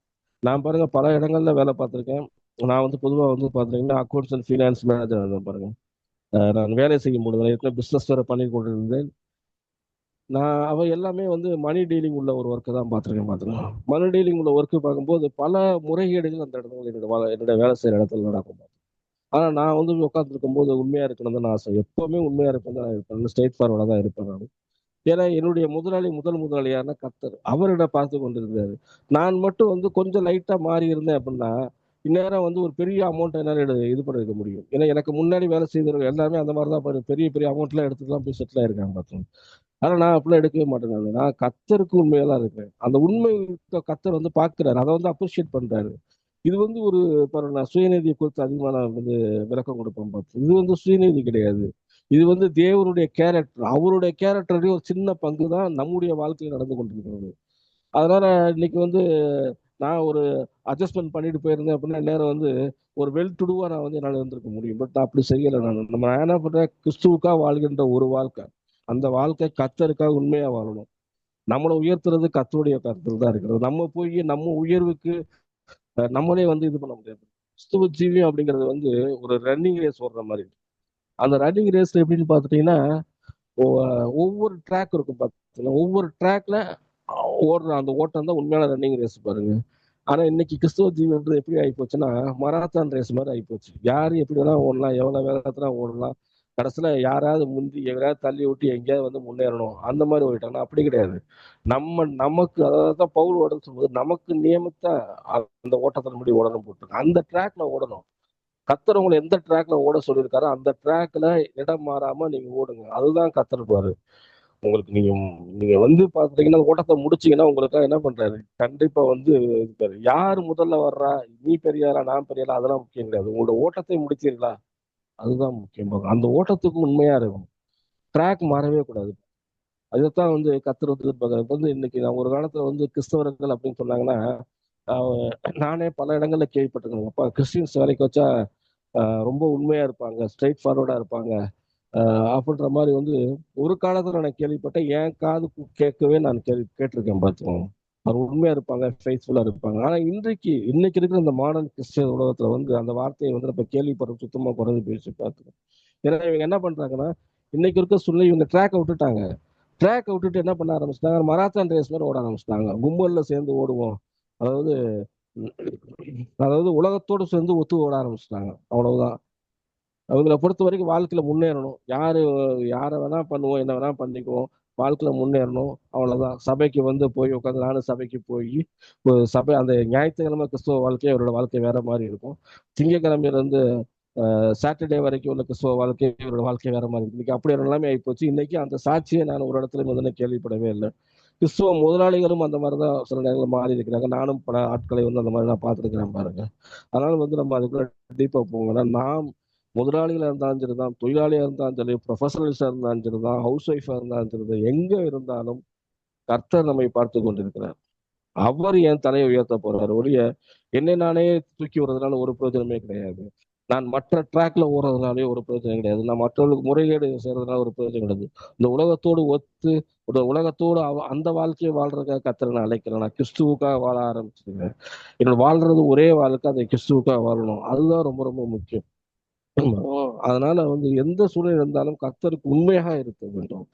நான் பாருங்க பல இடங்கள்ல வேலை பார்த்திருக்கேன். நான் வந்து பொதுவா வந்து பாத்தீங்கன்னா அக்கௌண்ட்ஸ் அண்ட் ஃபினான்ஸ் மேனேஜர் இருந்தேன் பாருங்க. நான் வேலை செய்யும் பொழுது ஏற்கனவே பிசினஸ் வேற பண்ணி கொண்டிருந்தேன். நான் எல்லாமே வந்து மணி டீலிங் உள்ள ஒரு ஒர்க்கு தான் பார்த்துருக்கேன். மணி டீலிங் உள்ள ஒர்க்கு பார்க்கும்போது பல முறைகேடுகள் அந்த இடத்துல என்னோட வேலை செய்யற இடத்துல நடக்கும். ஆனா நான் வந்து உட்காந்துருக்கும் போது உண்மையா இருக்கணும் தான் நான் ஆசை. எப்பவுமே உண்மையா இருக்கணும் தான் இருப்பேன். ஸ்ட்ரெயிட் ஃபார்வர்டா தான் இருப்பேன் நான். ஏன்னா என்னுடைய முதல் முதலாளியான கர்த்தர் அவரிட பார்த்து கொண்டிருந்தாரு. நான் மட்டும் வந்து கொஞ்சம் லைட்டா மாறி இருந்தேன் அப்படின்னா, இந்நேரம் வந்து ஒரு பெரிய அமௌண்ட் என்னால இது பண்ணிருக்க முடியும். ஏன்னா எனக்கு முன்னாடி வேலை செய்தவங்க எல்லாமே அந்த மாதிரி தான் பெரிய பெரிய அமௌண்ட் எல்லாம் எடுத்துதான் போய் செட்டில் ஆயிருக்காங்க பார்த்தோம். ஆனா நான் அப்படிலாம் எடுக்கவே மாட்டேன். நான் கர்த்தருக்கு உண்மையா தான் இருக்கேன். அந்த உண்மை கர்த்தர் வந்து பார்க்கிறாரு, அதை வந்து அப்ரிஷியேட் பண்றாரு. இது வந்து ஒரு நான் சுயநீதியை குறித்து அதிகமா நான் வந்து விளக்கம் கொடுப்பேன் பார்த்து. இது வந்து சுயநீதி கிடையாது. இது வந்து தேவனுடைய கேரக்டர். அவருடைய கேரக்டருடைய ஒரு சின்ன பங்கு தான் நம்முடைய வாழ்க்கையில் நடந்து கொண்டிருக்கிறது. அதனால இன்னைக்கு வந்து நான் ஒரு அட்ஜஸ்ட்மெண்ட் பண்ணிட்டு போயிருந்தேன் அப்படின்னா, நேரம் வந்து ஒரு வெல் டு டூவா நான் வந்து என்னால் இருந்திருக்க முடியும். பட் நான் அப்படி செய்யலை. நான் என்ன பண்றேன், கிறிஸ்துவுக்காக வாழ்கின்ற ஒரு வாழ்க்கை, அந்த வாழ்க்கை கர்த்தருக்காக உண்மையா வாழணும். நம்மளை உயர்த்துறது கர்த்தருடைய கருத்தில் தான் இருக்கிறது. நம்ம போய் நம்ம உயர்வுக்கு நம்மளே வந்து இது பண்ண முடியாது. கிறிஸ்துவ ஜீவியம் அப்படிங்கிறது வந்து ஒரு ரன்னிங் ரேஸ் ஓடுற மாதிரி. அந்த ரன்னிங் ரேஸ்ல எப்படின்னு பார்த்துட்டீங்கன்னா, ஒவ்வொரு ட்ராக் இருக்கும் பார்த்தீங்கன்னா, ஒவ்வொரு ட்ராக்ல ஓடுற அந்த ஓட்டம் தான் உண்மையான ரன்னிங் ரேஸ் பாருங்க. ஆனா இன்னைக்கு கிறிஸ்துவ ஜீவன்றது எப்படி ஆகி போச்சுன்னா, மராத்தான் ரேஸ் மாதிரி ஆகி போச்சு. யாரு எப்படி வேணா ஓடலாம், எவ்வளவு வேகத்துல ஓடலாம். கடைசியில யாராவது முந்தி எங்கேயாவது தள்ளி விட்டு எங்கேயாவது வந்து முன்னேறணும் அந்த மாதிரி ஓடிட்டாங்க. அப்படி கிடையாது. நமக்கு அதான் பவுல் ஓடன்னு சொல்லும்போது, நமக்கு நியமித்த அந்த ஓட்டத்தின் முடி ஓடணும் போட்டு அந்த ட்ராக்ல ஓடணும். கர்த்தர் உங்களை எந்த ட்ராக்ல ஓட சொல்லியிருக்காரோ அந்த ட்ராக்ல இடம் மாறாம நீங்க ஓடுங்க. அதுதான் கர்த்தர் பாரு. உங்களுக்கு நீங்க நீங்க வந்து பாத்தீங்கன்னா ஓட்டத்தை முடிச்சீங்கன்னா உங்களுக்கு என்ன பண்றாரு, கண்டிப்பா வந்து இருக்காரு. யாரு முதல்ல வர்றா, நீ பெரியாரா நான் பெரியாரா அதெல்லாம் முக்கியம் கிடையாது. உங்களோட ஓட்டத்தை முடிச்சீங்களா, அதுதான் முக்கியம். அந்த ஓட்டத்துக்கு உண்மையா இருக்கும். ட்ராக் மாறவே கூடாது. அதைத்தான் வந்து கர்த்தர் வந்து எதிர்பார்க்கறாரு. வந்து இன்னைக்கு நான் ஒரு காலத்துல வந்து கிறிஸ்தவர்கள் அப்படின்னு சொன்னாங்கன்னா, நானே பல இடங்கள்ல கேள்விப்பட்டிருக்கேன். அப்பா கிறிஸ்டின்ஸ் வேலைக்கு வச்சா ரொம்ப உண்மையா இருப்பாங்க, ஸ்ட்ரெயிட் ஃபார்வர்டா இருப்பாங்க அப்படின்ற மாதிரி வந்து ஒரு காலத்துல நான் கேள்விப்பட்டேன். என் காது கேட்கவே நான் கேட்டிருக்கேன். பார்த்துக்கோங்க, அவர் உண்மையா இருப்பாங்க, ஃபெய்த்ஃபுல்லா இருப்பாங்க. ஆனா இன்னைக்கு இருக்கிற இந்த மாடர்ன் கிறிஸ்டியன் உலகத்துல வந்து அந்த வார்த்தையை வந்து நம்ம கேள்விப்படுறது சுத்தமா குறைஞ்சு போயிடுச்சு. பார்த்துக்கோங்க. ஏன்னா இவங்க என்ன பண்றாங்கன்னா, இன்னைக்கு இருக்க சூழ்நிலை இவங்க ட்ராக்கை விட்டுட்டாங்க. ட்ராக்கை விட்டுட்டு என்ன பண்ண ஆரம்பிச்சிட்டாங்க, மராத்தான் ரேஸ் மாதிரி ஓட ஆரம்பிச்சிட்டாங்க. கும்பல்ல சேர்ந்து ஓடுவோம், அதாவது அதாவது உலகத்தோடு சேர்ந்து ஒத்து ஓட ஆரம்பிச்சிட்டாங்க. அவ்வளவுதான். அவங்கள பொறுத்த வரைக்கும் வாழ்க்கையில முன்னேறணும். யாரை வேணா பண்ணுவோம், என்ன வேணா பண்ணிக்குவோம், வாழ்க்கையில முன்னேறணும், அவ்வளவுதான். சபைக்கு வந்து போய் உட்காந்து, நானும் சபைக்கு போய் ஒரு சபை அந்த ஞாயிற்றுக்கிழமை கிறிஸ்துவ வாழ்க்கை அவரோட வாழ்க்கை வேற மாதிரி இருக்கும். திங்கக்கிழமையில இருந்து சாட்டர்டே வரைக்கும் உள்ள கிறிஸ்துவ வாழ்க்கை இவரோட வாழ்க்கை வேற மாதிரி இருக்கு. இன்னைக்கு அப்படி ஒரு நிலைமை ஆகிப்போச்சு. இன்னைக்கு அந்த சாட்சியை நான் ஒரு இடத்துல முதல்ல கேள்விப்படவே இல்லை. கிறிஸ்துவ முதலாளிகளும் அந்த மாதிரி தான் சில நேரங்களில் மாறி இருக்கிறாங்க. நானும் பல ஆட்களை வந்து அந்த மாதிரி நான் பார்த்துருக்கிறேன் பாருங்க. அதனால வந்து நம்ம அதுக்குள்ள டீப்பா போங்கன்னா, நாம் முதலாளிகளா இருந்தாலும் சரிதான், தொழிலாளியா இருந்தாலும் சரி, ப்ரொஃபஷனல்ஸா இருந்தாலும் சரிதான், ஹவுஸ் ஒய்ஃபா இருந்தாலும் சரிதான், எங்க இருந்தாலும் கர்த்தர் நம்மை பார்த்து கொண்டிருக்கிறார். அவர் என் தலையை உயர்த்த போறாரு ஒழிய என்னை நானே தூக்கி விடுறதுனால ஒரு பிரயோஜனமே கிடையாது. நான் மற்ற ட்ராக்ல ஓடுறதுனாலே ஒரு பிரயோஜனம் கிடையாது. நான் மற்றவர்களுக்கு முறைகேடு செய்யறதுனால ஒரு பிரயோஜனம் கிடையாது. இந்த உலகத்தோடு ஒத்து உலகத்தோடு அந்த வாழ்க்கையை வாழ்றதுக்காக கர்த்தரை நான் அழைக்கிறேன். நான் கிறிஸ்துவுக்காக வாழ ஆரம்பிச்சிருக்கேன். என்னோட வாழ்றது ஒரே வாழ்க்கை, அதை கிறிஸ்துவுக்காக வாழணும். அதுதான் ரொம்ப ரொம்ப முக்கியம். அதனால வந்து எந்த சூழ்நிலை இருந்தாலும் கர்த்தருக்கு உண்மையாக இருக்க வேண்டும்.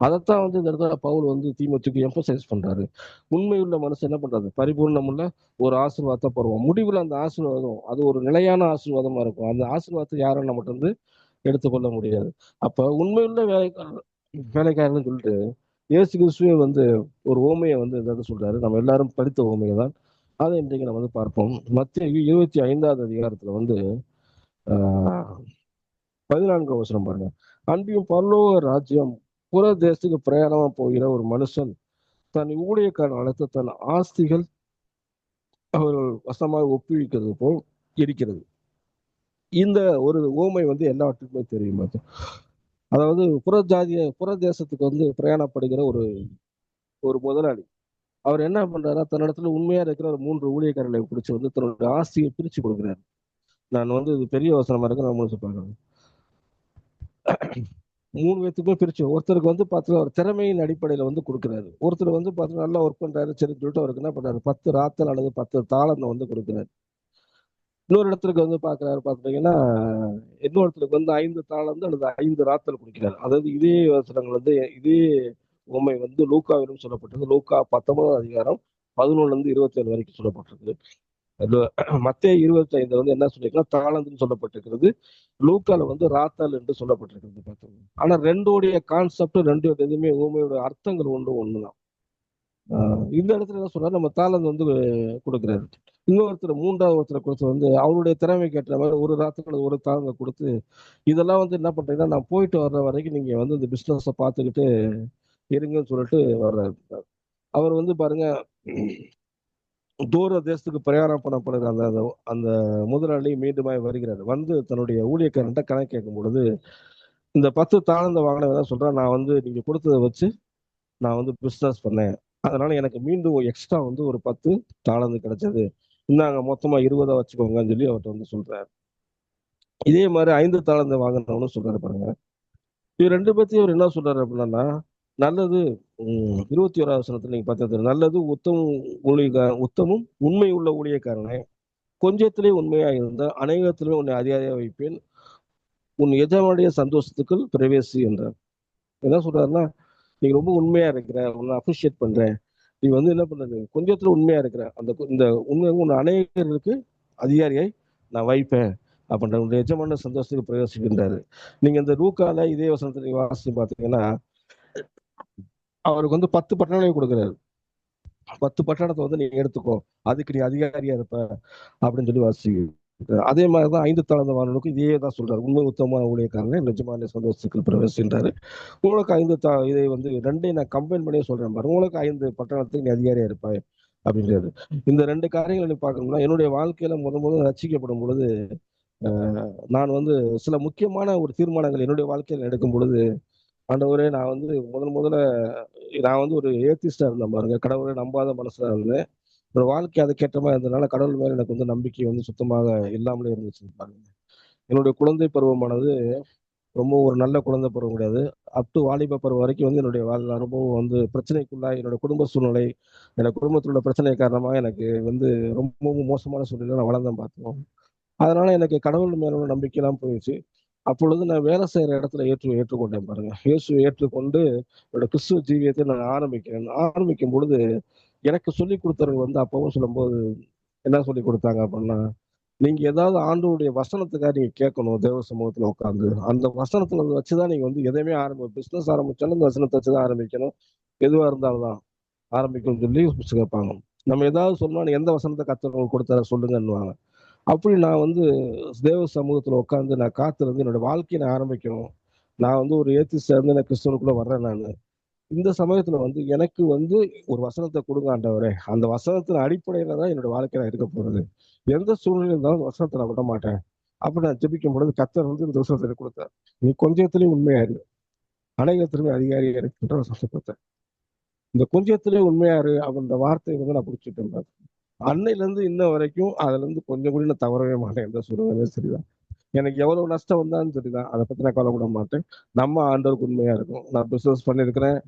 அதைத்தான் வந்து இந்த இடத்துல பவுல் வந்து தீமோத்தேயுக்கு எம்பசைஸ் பண்றாரு. உண்மையுள்ள மனுஷன் என்ன பண்றாரு? பரிபூர்ணமுள்ள ஒரு ஆசீர்வாதத்தை பெறுவோம். முடிவில் அந்த ஆசீர்வாதம் அது ஒரு நிலையான ஆசீர்வாதமா இருக்கும். அந்த ஆசீர்வாதத்தை யாரும் நம்மகிட்ட வந்து எடுத்துக்கொள்ள முடியாது. அப்ப உண்மையுள்ள வேலைக்காரன்னு சொல்லிட்டு இயேசு கிறிஸ்துவே வந்து ஒரு ஓமையை வந்து இந்த இடத்துல சொல்றாரு. நம்ம எல்லாரும் படித்த ஓமையை தான். அதை இன்றைக்கு நம்ம வந்து பார்ப்போம். மத்தேயு 25வது அதிகாரத்துல வந்து 14 வசனம் பாருங்க. அன்பியும் பரலோக ராஜ்யம் புற தேசத்துக்கு பிரயாணமா போகிற ஒரு மனுஷன் தன் ஊழியக்காரன் அழைத்து தன் ஆஸ்திகள் அவர்கள் வசமாக ஒப்புவிக்கிறது போல் இருக்கிறது. இந்த ஒரு ஓமை வந்து எல்லாத்துக்குமே தெரியும். அதாவது புற தேசத்துக்கு வந்து பிரயாணப்படுகிற ஒரு ஒரு முதலாளி அவர் என்ன பண்றாரா, தன்னிடத்துல உண்மையா இருக்கிற ஒரு 3 ஊழியக்காரர்களை பிடிச்சு வந்து தன்னுடைய ஆஸ்தியை பிரிச்சு கொடுக்குறாரு. நான் வந்து இது பெரிய வசனமா இருக்கு, நான் முடிச்சு பார்க்கறேன். 3 பேத்துக்குமே பிரிச்சு ஒருத்தருக்கு வந்து பார்த்தீங்கன்னா ஒரு திறமையின் அடிப்படையில வந்து கொடுக்குறாரு. ஒருத்தர் வந்து பார்த்தீங்கன்னா நல்லா ஒர்க் பண்றாரு, சரி சொல்லிட்டு அவருக்கு என்ன பண்றாரு, 10 ராத்தல் அல்லது 10 தாளந்தம் வந்து கொடுக்குறாரு. இன்னொரு இடத்துக்கு வந்து பார்த்துட்டீங்கன்னா இன்னொருத்தருக்கு வந்து 5 தாளந்து அல்லது 5 ராத்தல் கொடுக்கிறார். அதாவது இதே வசனங்கள் வந்து இதே உண்மை வந்து லூக்காவிலும் சொல்லப்பட்டிருக்கு. லூக்கா 19வது அதிகாரம் 11ல இருந்து 27 வரைக்கும் சொல்லப்பட்டிருக்கு. மத்தேயு 25 வந்து என்ன சொல்லிருக்கா, தாளந்துன்னு சொல்லப்பட்டிருக்கிறது. லூக்கால வந்து ராத்தால் என்று சொல்லப்பட்டிருக்கிறது பார்த்தோம். ஆனா ரெண்டோடைய கான்செப்ட் ரெண்டு எதுவுமே ஊமையோட அர்த்தங்கள் ஒண்ணுதான். இந்த இடத்துல என்ன சொல்றாரு, நம்ம தாளந்து வந்து கொடுக்குறாரு. இன்னொருத்தர் 3வது ஒருத்தரை கொடுத்து வந்து அவருடைய திறமைக்கு ஏற்ற மாதிரி ஒரு ராத்திரி ஒரு தாளந்தை கொடுத்து இதெல்லாம் வந்து என்ன பண்றீங்கன்னா, நான் போயிட்டு வர்ற வரைக்கும் நீங்க வந்து இந்த பிசினஸை பார்த்துக்கிட்டு இருங்கன்னு சொல்லிட்டு வர்றாரு. அவர் வந்து பாருங்க தூர தேசத்துக்கு பிரயாணம் பண்ணப்படுற அந்த அந்த முதலாளி மீண்டுமாய் வருகிறார். வந்து தன்னுடைய ஊழியக்காரன்ட்ட கணக்கு கேட்கும் பொழுது இந்த 10 தாளந்த வாங்கினதான் சொல்றேன், நான் வந்து நீங்க கொடுத்ததை வச்சு நான் வந்து பிசினஸ் பண்ணேன், அதனால எனக்கு மீண்டும் எக்ஸ்ட்ரா வந்து ஒரு 10 தாளந்து கிடைச்சது, இந்தாங்க மொத்தமா 20 வச்சுக்கோங்கன்னு சொல்லி அவர்கிட்ட வந்து சொல்றாரு. இதே மாதிரி 5 தாளந்த வாங்கினவனு சொல்றாரு பாருங்க. இது ரெண்டு பேர்த்தையும் அவர் என்ன சொல்றாரு அப்படின்னா, நல்லது 21வது வசனத்துல நீங்க பார்த்தது நல்லது உத்தமும் உண்மை உள்ள ஊழியக்காரனே, கொஞ்சத்திலே உண்மையா இருந்தா அநேகத்திலே உன்னை அதிகாரியா வைப்பேன், உன் எஜமானுடைய சந்தோஷத்துக்குள் பிரவேசி என்றார். என்ன சொல்றாருன்னா, நீங்க ரொம்ப உண்மையா இருக்கிற, உன்னை அப்ரிஷியேட் பண்றேன், நீ வந்து என்ன பண்றது கொஞ்சத்துல உண்மையா இருக்கிற, இந்த உண்மை உன் அநேகருக்கு அதிகாரியாய் நான் வைப்பேன் அப்படின்ற உன்னுடைய எஜமான சந்தோஷத்துக்கு பிரவேசிக்கின்றாரு. நீங்க இந்த லூக்கால இதே வசனத்தை நீங்க வாசிச்சு பார்த்தீங்கன்னா அவருக்கு வந்து 10 பட்டணங்களை கொடுக்குறாரு. 10 பட்டணத்தை வந்து நீங்க எடுத்துக்கோ, அதுக்கு நீ அதிகாரியா இருப்ப அப்படின்னு சொல்லி வாசிக்க. அதே மாதிரிதான் 5 தாளந்த வாங்கினவனுக்கும் இதே தான் சொல்றாரு, உண்மை உத்தமமான ஊழியக்காரனே நிஜமான சந்தோஷத்துக்கு பிரவேசின்றாரு. உங்களுக்கு 5 இதை வந்து ரெண்டையும் நான் கம்பைன் பண்ணி சொல்றேன் பாருங்க, உங்களுக்கு 5 பட்டணத்துக்கு நீ அதிகாரியா இருப்பாய் அப்படின்றது. இந்த 2 காரியங்களை நீ பார்க்கணும்னா என்னுடைய வாழ்க்கையில முதல் ரசிக்கப்படும் பொழுது நான் வந்து சில முக்கியமான ஒரு தீர்மானங்கள் என்னுடைய வாழ்க்கையில் எடுக்கும் பொழுது, ஆண்டவரே நான் வந்து முதல்ல நான் வந்து ஒரு ஏத்திஸ்டா இருந்தேன் பாருங்க, கடவுளை நம்பாத மனசுல இருந்தேன். ஒரு வாழ்க்கை அதுக்கேற்ற மாதிரி இருந்ததுனால கடவுள் மேல எனக்கு வந்து நம்பிக்கை வந்து சுத்தமாக இல்லாமலே இருந்துச்சு பாருங்க. என்னுடைய குழந்தை பருவமானது ரொம்ப ஒரு நல்ல குழந்தை பருவம் கிடையாது. அப் டு வாலிப பருவம் வரைக்கும் வந்து என்னுடைய வாழ்க்கை அனுபவம் வந்து பிரச்சனைக்குள்ளா, என்னோட குடும்ப சூழ்நிலை, என்னோட குடும்பத்தில் உள்ள பிரச்சனை காரணமாக எனக்கு வந்து ரொம்பவும் மோசமான சூழ்நிலை நான் வளர்ந்தேன் பார்த்தோம். அதனால எனக்கு கடவுள் மேல உள்ள நம்பிக்கையெல்லாம் போயிடுச்சு. அப்பொழுது நான் வேலை செய்யற இடத்துல ஏற்றுக்கொண்டேன் பாருங்க. இயேசுவை ஏற்றுக்கொண்டு என்னோட கிறிஸ்துவ ஜீவியத்தை நான் ஆரம்பிக்கும் பொழுது எனக்கு சொல்லி கொடுத்தவர்கள் வந்து அப்பவும் சொல்லும்போது என்ன சொல்லி கொடுத்தாங்க அப்படின்னா, நீங்க ஏதாவது ஆண்டவருடைய வசனத்துக்காக நீங்க கேட்கணும். தேவ சமூகத்துல உட்காந்து அந்த வசனத்துல வச்சுதான் நீங்க வந்து எதையுமே பிசினஸ் ஆரம்பிச்சாலும் இந்த வசனத்தை வச்சுதான் ஆரம்பிக்கணும். எதுவா இருந்தாலும் தான் ஆரம்பிக்கணும்னு சொல்லி கேட்பாங்க. நம்ம ஏதாவது சொன்னா எந்த வசனத்தை கர்த்தர் கொடுத்தார சொல்லுங்கன்னுவாங்க. அப்படி நான் வந்து தேவ சமூகத்துல உட்காந்து நான் காத்திருந்து என்னோட வாழ்க்கையை நான் ஆரம்பிக்கணும். நான் வந்து ஒரு ஏத்திஸ்டா இருந்து நான் கிறிஸ்தவனுக்குள்ள வர்றேன். நான் இந்த சமயத்துல வந்து எனக்கு வந்து ஒரு வசனத்தை கொடுங்க ஆண்டவரே. அந்த வசனத்தின் அடிப்படையில தான் என்னோட வாழ்க்கை நான் இருக்க போறது. எந்த சூழ்நிலை இருந்தாலும் வசனத்தை நான் விட மாட்டேன். அப்படி நான் ஜெபிக்கும் பொழுது கர்த்தர் வந்து இந்த வசனத்தை கொடுத்தார். நீ கொஞ்சத்திலேயே உண்மையா இரு, அநேகத்திலுமே அதிகாரியா இருக்கின்ற வசனத்தை கொடுத்தார். இந்த கொஞ்சத்திலே உண்மையா இரு அப்படின்ற வார்த்தையை வந்து நான் பிடிச்சிட்டு இருந்தேன். அன்னையில இருந்து இன்ன வரைக்கும் அதுல இருந்து கொஞ்சம் கூட நான் தவறவே மாட்டேன். எந்த சூழ்நிலையும் சரிதான். எனக்கு எவ்வளவு நஷ்டம் வந்தாலும் சரிதான், அதை பத்தி நான் கவலைப்பட மாட்டேன். நம்ம ஆண்டவருக்கு உண்மையா இருக்கும். நான் பிசினஸ் பண்ணியிருக்கிறேன்.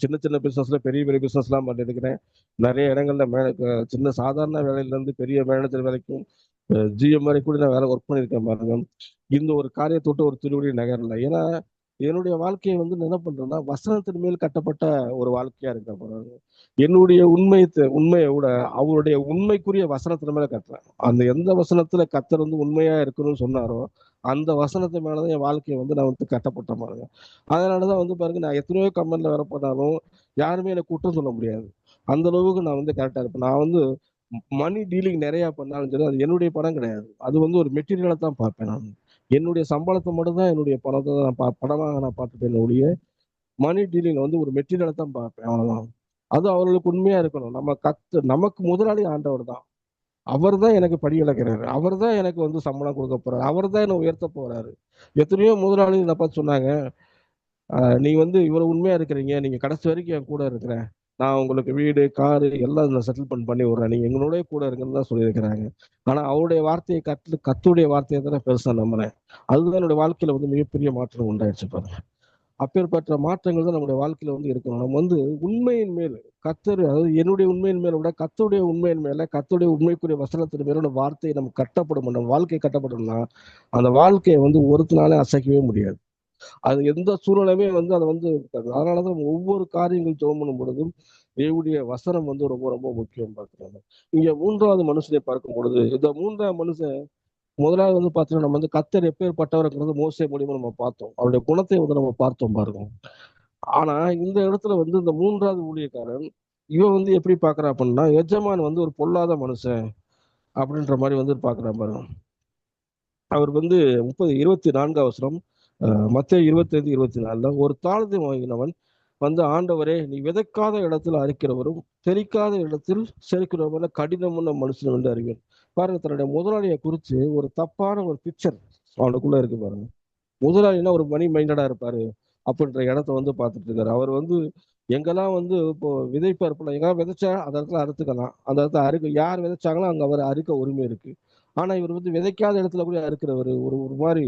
சின்ன சின்ன பிசினஸ்ல பெரிய பெரிய பிசினஸ் எல்லாம் பண்ணியிருக்கிறேன். நிறைய இடங்கள்ல சின்ன சாதாரண வேலையில இருந்து பெரிய மேனேஜர் வரைக்கும் ஜிஎம் வரை கூட நான் வேலை ஒர்க் பண்ணியிருக்கேன் பாருங்க. இந்த ஒரு காரியத்தை விட்டு ஒரு திருவடி நகரல. ஏன்னா என்னுடைய வாழ்க்கையை வந்து என்ன பண்றேன்னா வசனத்தின் மேல் கட்டப்பட்ட ஒரு வாழ்க்கையா இருக்க பாருங்க. என்னுடைய உண்மையை விட அவருடைய உண்மைக்குரிய வசனத்தின் மேல கட்டுறேன். அந்த எந்த வசனத்துல கர்த்தர் வந்து உண்மையா இருக்கணும்னு சொன்னாரோ அந்த வசனத்து மேலதான் என் வாழ்க்கையை வந்து நான் வந்து கட்டப்பட்ட பாருங்க. அதனாலதான் வந்து பாருங்க, நான் எத்தனையோ கமெண்ட்ல வர போனாலும் யாருமே எனக்கு குற்றம் சொல்ல முடியாது. அந்த அளவுக்கு நான் வந்து கரெக்டா இருப்பேன். நான் வந்து மணி டீலிங் நிறைய பண்ணாலும் சரி, அது என்னுடைய பணம் கிடையாது. அது வந்து ஒரு மெட்டீரியலை தான் பார்ப்பேன் நான். என்னுடைய சம்பளத்தை மட்டும் தான் என்னுடைய பணத்தை நான் பணமாக நான் பார்த்துப்பேன் ஒழிய மணி டீலிங் வந்து ஒரு மெட்டீரியலை தான் பார்ப்பேன், அவ்வளவுதான். அது அவர்களுக்கு உண்மையா இருக்கணும். நமக்கு முதலாளி ஆண்டவர் தான். அவர் தான் எனக்கு படி இழக்கிறாரு. அவர் தான் எனக்கு வந்து சம்பளம் கொடுக்க போறாரு. அவர் தான் என்ன உயர்த்த போறாரு. எத்தனையோ முதலாளி என்ன பார்த்து சொன்னாங்க, நீங்க வந்து இவ்வளவு உண்மையா இருக்கிறீங்க, நீங்க கடைசி வரைக்கும் என் கூட இருக்கிறேன், நான் உங்களுக்கு வீடு காரு எல்லாம் நான் செட்டில்மெண்ட் பண்ணி விடுறேன், நீங்க எங்களோட கூட இருக்குன்னு தான் சொல்லியிருக்கிறாங்க. ஆனா அவருடைய வார்த்தையை கத்துடைய வார்த்தையை தான் நான் பெருசா நம்பினேன். அதுதான் என்னுடைய வாழ்க்கையில வந்து மிகப்பெரிய மாற்றம் உண்டாயிடுச்சு பாருங்க. அப்பேற்பட்ட மாற்றங்கள் தான் நம்முடைய வாழ்க்கையில வந்து இருக்கணும். நம்ம வந்து உண்மையின் மேல் அதாவது என்னுடைய உண்மையின் மேல விட கர்த்தருடைய உண்மையின் மேல, கர்த்தருடைய உண்மைக்குரிய வசனத்தின் மேல வார்த்தையை நம்ம கட்டப்படும், நம்ம வாழ்க்கை கட்டப்படும்னா அந்த வாழ்க்கையை வந்து ஒருத்தனாலே அசைக்கவே முடியாது. அது எந்த சூழ்நிலையுமே வந்து அதை வந்து இருக்காது. அதனாலதான் ஒவ்வொரு காரியங்கள் ஜெபம் பண்ணும் பொழுதும் தேவனுடைய வசனம் வந்து ரொம்ப ரொம்ப முக்கியம் பார்க்கிறாங்க. இங்க மூன்றாவது மனுஷனை பார்க்கும் பொழுது இந்த மூன்றாவது மனுஷன் முதலாவது வந்து பாத்தீங்கன்னா நம்ம வந்து கர்த்தர் எப்பேற்பட்டவர்ங்கிறது மோசே மூலியமா நம்ம பார்த்தோம். அவருடைய குணத்தை வந்து நம்ம பார்த்தோம் பாருங்க. ஆனா இந்த இடத்துல வந்து இந்த மூன்றாவது ஊழியக்காரன் இவன் வந்து எப்படி பாக்குறான் அப்படின்னா, எஜமான் வந்து ஒரு பொல்லாத மனுஷன் அப்படின்ற மாதிரி வந்து பாக்குறான் பாருங்க. அவர் வந்து 24 வசனம், மத்தேயு 25:24 ஒரு தாளந்தை வாங்கினவன் வந்து, ஆண்டவரே நீ விதைக்காத இடத்துல அறுக்கிறவரும் தெளிக்காத இடத்தில் செருக்கிறவரும் கடினமான மனுஷன் என்று அறிவேன். பாருங்க, தன்னுடைய முதலாளியை குறிச்சு ஒரு தப்பான ஒரு பிக்சர் அவனுக்குள்ள இருக்கு பாருங்க. முதலாளினா ஒரு மணி மைண்டடா இருப்பாரு அப்படின்ற இடத்த வந்து பார்த்துட்டு இருக்காரு. அவர் வந்து எங்கெல்லாம் வந்து இப்போ விதைப்பா இருப்போம், எங்கெல்லாம் விதைச்சா அந்த இடத்துல அறுத்துக்கலாம், அந்த இடத்துல யார் விதைச்சாங்களோ அங்க அவர் அறுக்க உரிமை இருக்கு. ஆனா இவர் வந்து விதைக்காத இடத்துல கூட அறுக்கிறவர் ஒரு ஒரு மாதிரி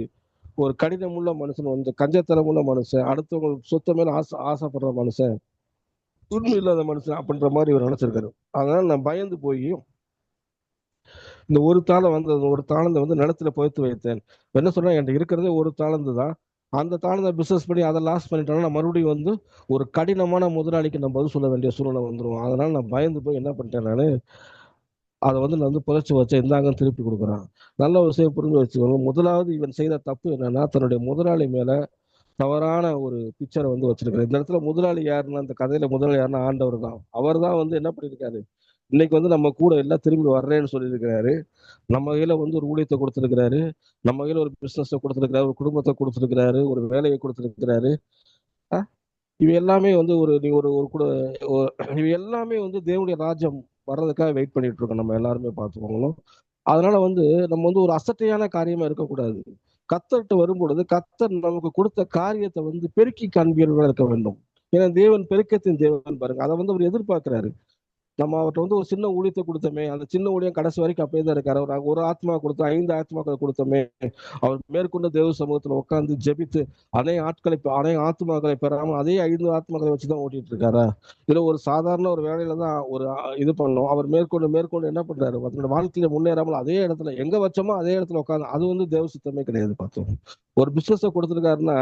ஒரு கடினமுள்ள மனுஷன், வந்து கஞ்சத்தனமுள்ள மனுஷன், அடுத்தவங்க சொத்த மேல ஆசைப்படுற மனுஷன், உண்மை இல்லாத மனுஷன் அப்படின்ற மாதிரி இவர் நினைச்சிருக்காரு. அதனால நான் பயந்து போய் இந்த ஒரு தாளந்தை வந்து நிலத்துல புதைத்து வைத்தேன். என்ன சொன்னா, என்கிட்ட இருக்கிறதே ஒரு தாளந்து தான். அந்த தாளந்தை பிசினஸ் பண்ணி அதை லாஸ் பண்ணிட்டோம்னா நான் மறுபடியும் வந்து ஒரு கடினமான முதலாளிக்கு நம்ம பதில் சொல்ல வேண்டிய சூழ்நிலை வந்துடும். அதனால நான் பயந்து போய் என்ன பண்ணிட்டேன், நானு அதை வந்து நான் வந்து புதைச்சு வச்சேன், இந்தாங்கன்னு திருப்பி கொடுக்குறான். நல்ல ஒரு விஷயம் புரிஞ்சு வச்சுக்கோங்க. முதலாவது இவன் செய்த தப்பு என்னன்னா, தன்னுடைய முதலாளி மேல தவறான ஒரு பிக்சரை வந்து வச்சிருக்காரு. இந்த இடத்துல முதலாளி யாருன்னா, இந்த கதையில முதலாளி யாருன்னா ஆண்டவர் தான். அவர் தான் வந்து என்ன பண்ணியிருக்காரு, இன்னைக்கு வந்து நம்ம கூட எல்லாம் திரும்பி வர்றேன்னு சொல்லியிருக்கிறாரு. நம்ம கையில வந்து ஒரு ஊழியத்தை கொடுத்திருக்கிறாரு, நம்ம கையில ஒரு பிசினஸ் கொடுத்திருக்கிறாரு, ஒரு குடும்பத்தை கொடுத்திருக்கிறாரு, ஒரு வேலையை கொடுத்திருக்கிறாரு. இவை எல்லாமே வந்து ஒரு நீ ஒரு ஒரு கூட இவை எல்லாமே வந்து தேவனுடைய ராஜ்யம் வர்றதுக்காக வெயிட் பண்ணிட்டு இருக்கோம் நம்ம எல்லாருமே பார்த்துக்கோங்களும். அதனால வந்து நம்ம வந்து ஒரு அசட்டையான காரியமா இருக்கக்கூடாது. கர்த்தர்கிட்ட வரும்பொழுது கர்த்தர் நமக்கு கொடுத்த காரியத்தை வந்து பெருக்கி காண்பீர்களா இருக்க வேண்டும். ஏன்னா தேவன் பெருக்கத்தின் தேவன் பாருங்க, அதை வந்து அவர் எதிர்பார்க்கிறாரு. நம்ம அவர்கிட்ட வந்து ஒரு சின்ன ஊழியத்தை கொடுத்தோமே, அந்த சின்ன ஊழியம் கடைசி வரைக்கும் அப்படியே தான் இருக்காரு. ஒரு ஆத்மா கொடுத்தோம், 5 ஆத்மாக்களை கொடுத்தோமே, அவர் மேற்கொண்டு தேவ சமூகத்துல உட்கார்ந்து ஜெபித்து அநேக ஆத்மாக்களை பெறாமல் அதே 5 ஆத்மாக்களை வச்சுதான் ஓட்டிட்டு இருக்காரா? இல்ல ஒரு சாதாரண ஒரு வேலையில தான் ஒரு இது பண்ணோம், அவர் மேற்கொண்டு என்ன பண்றாரு, அவரோட வாழ்க்கையில முன்னேறாமல் அதே இடத்துல எங்க வச்சோமோ அதே இடத்துல உட்காந்து, அது வந்து தேவ சுத்தமே கிடையாது. பார்த்தோம், ஒரு பிசினஸை கொடுத்துருக்காருன்னா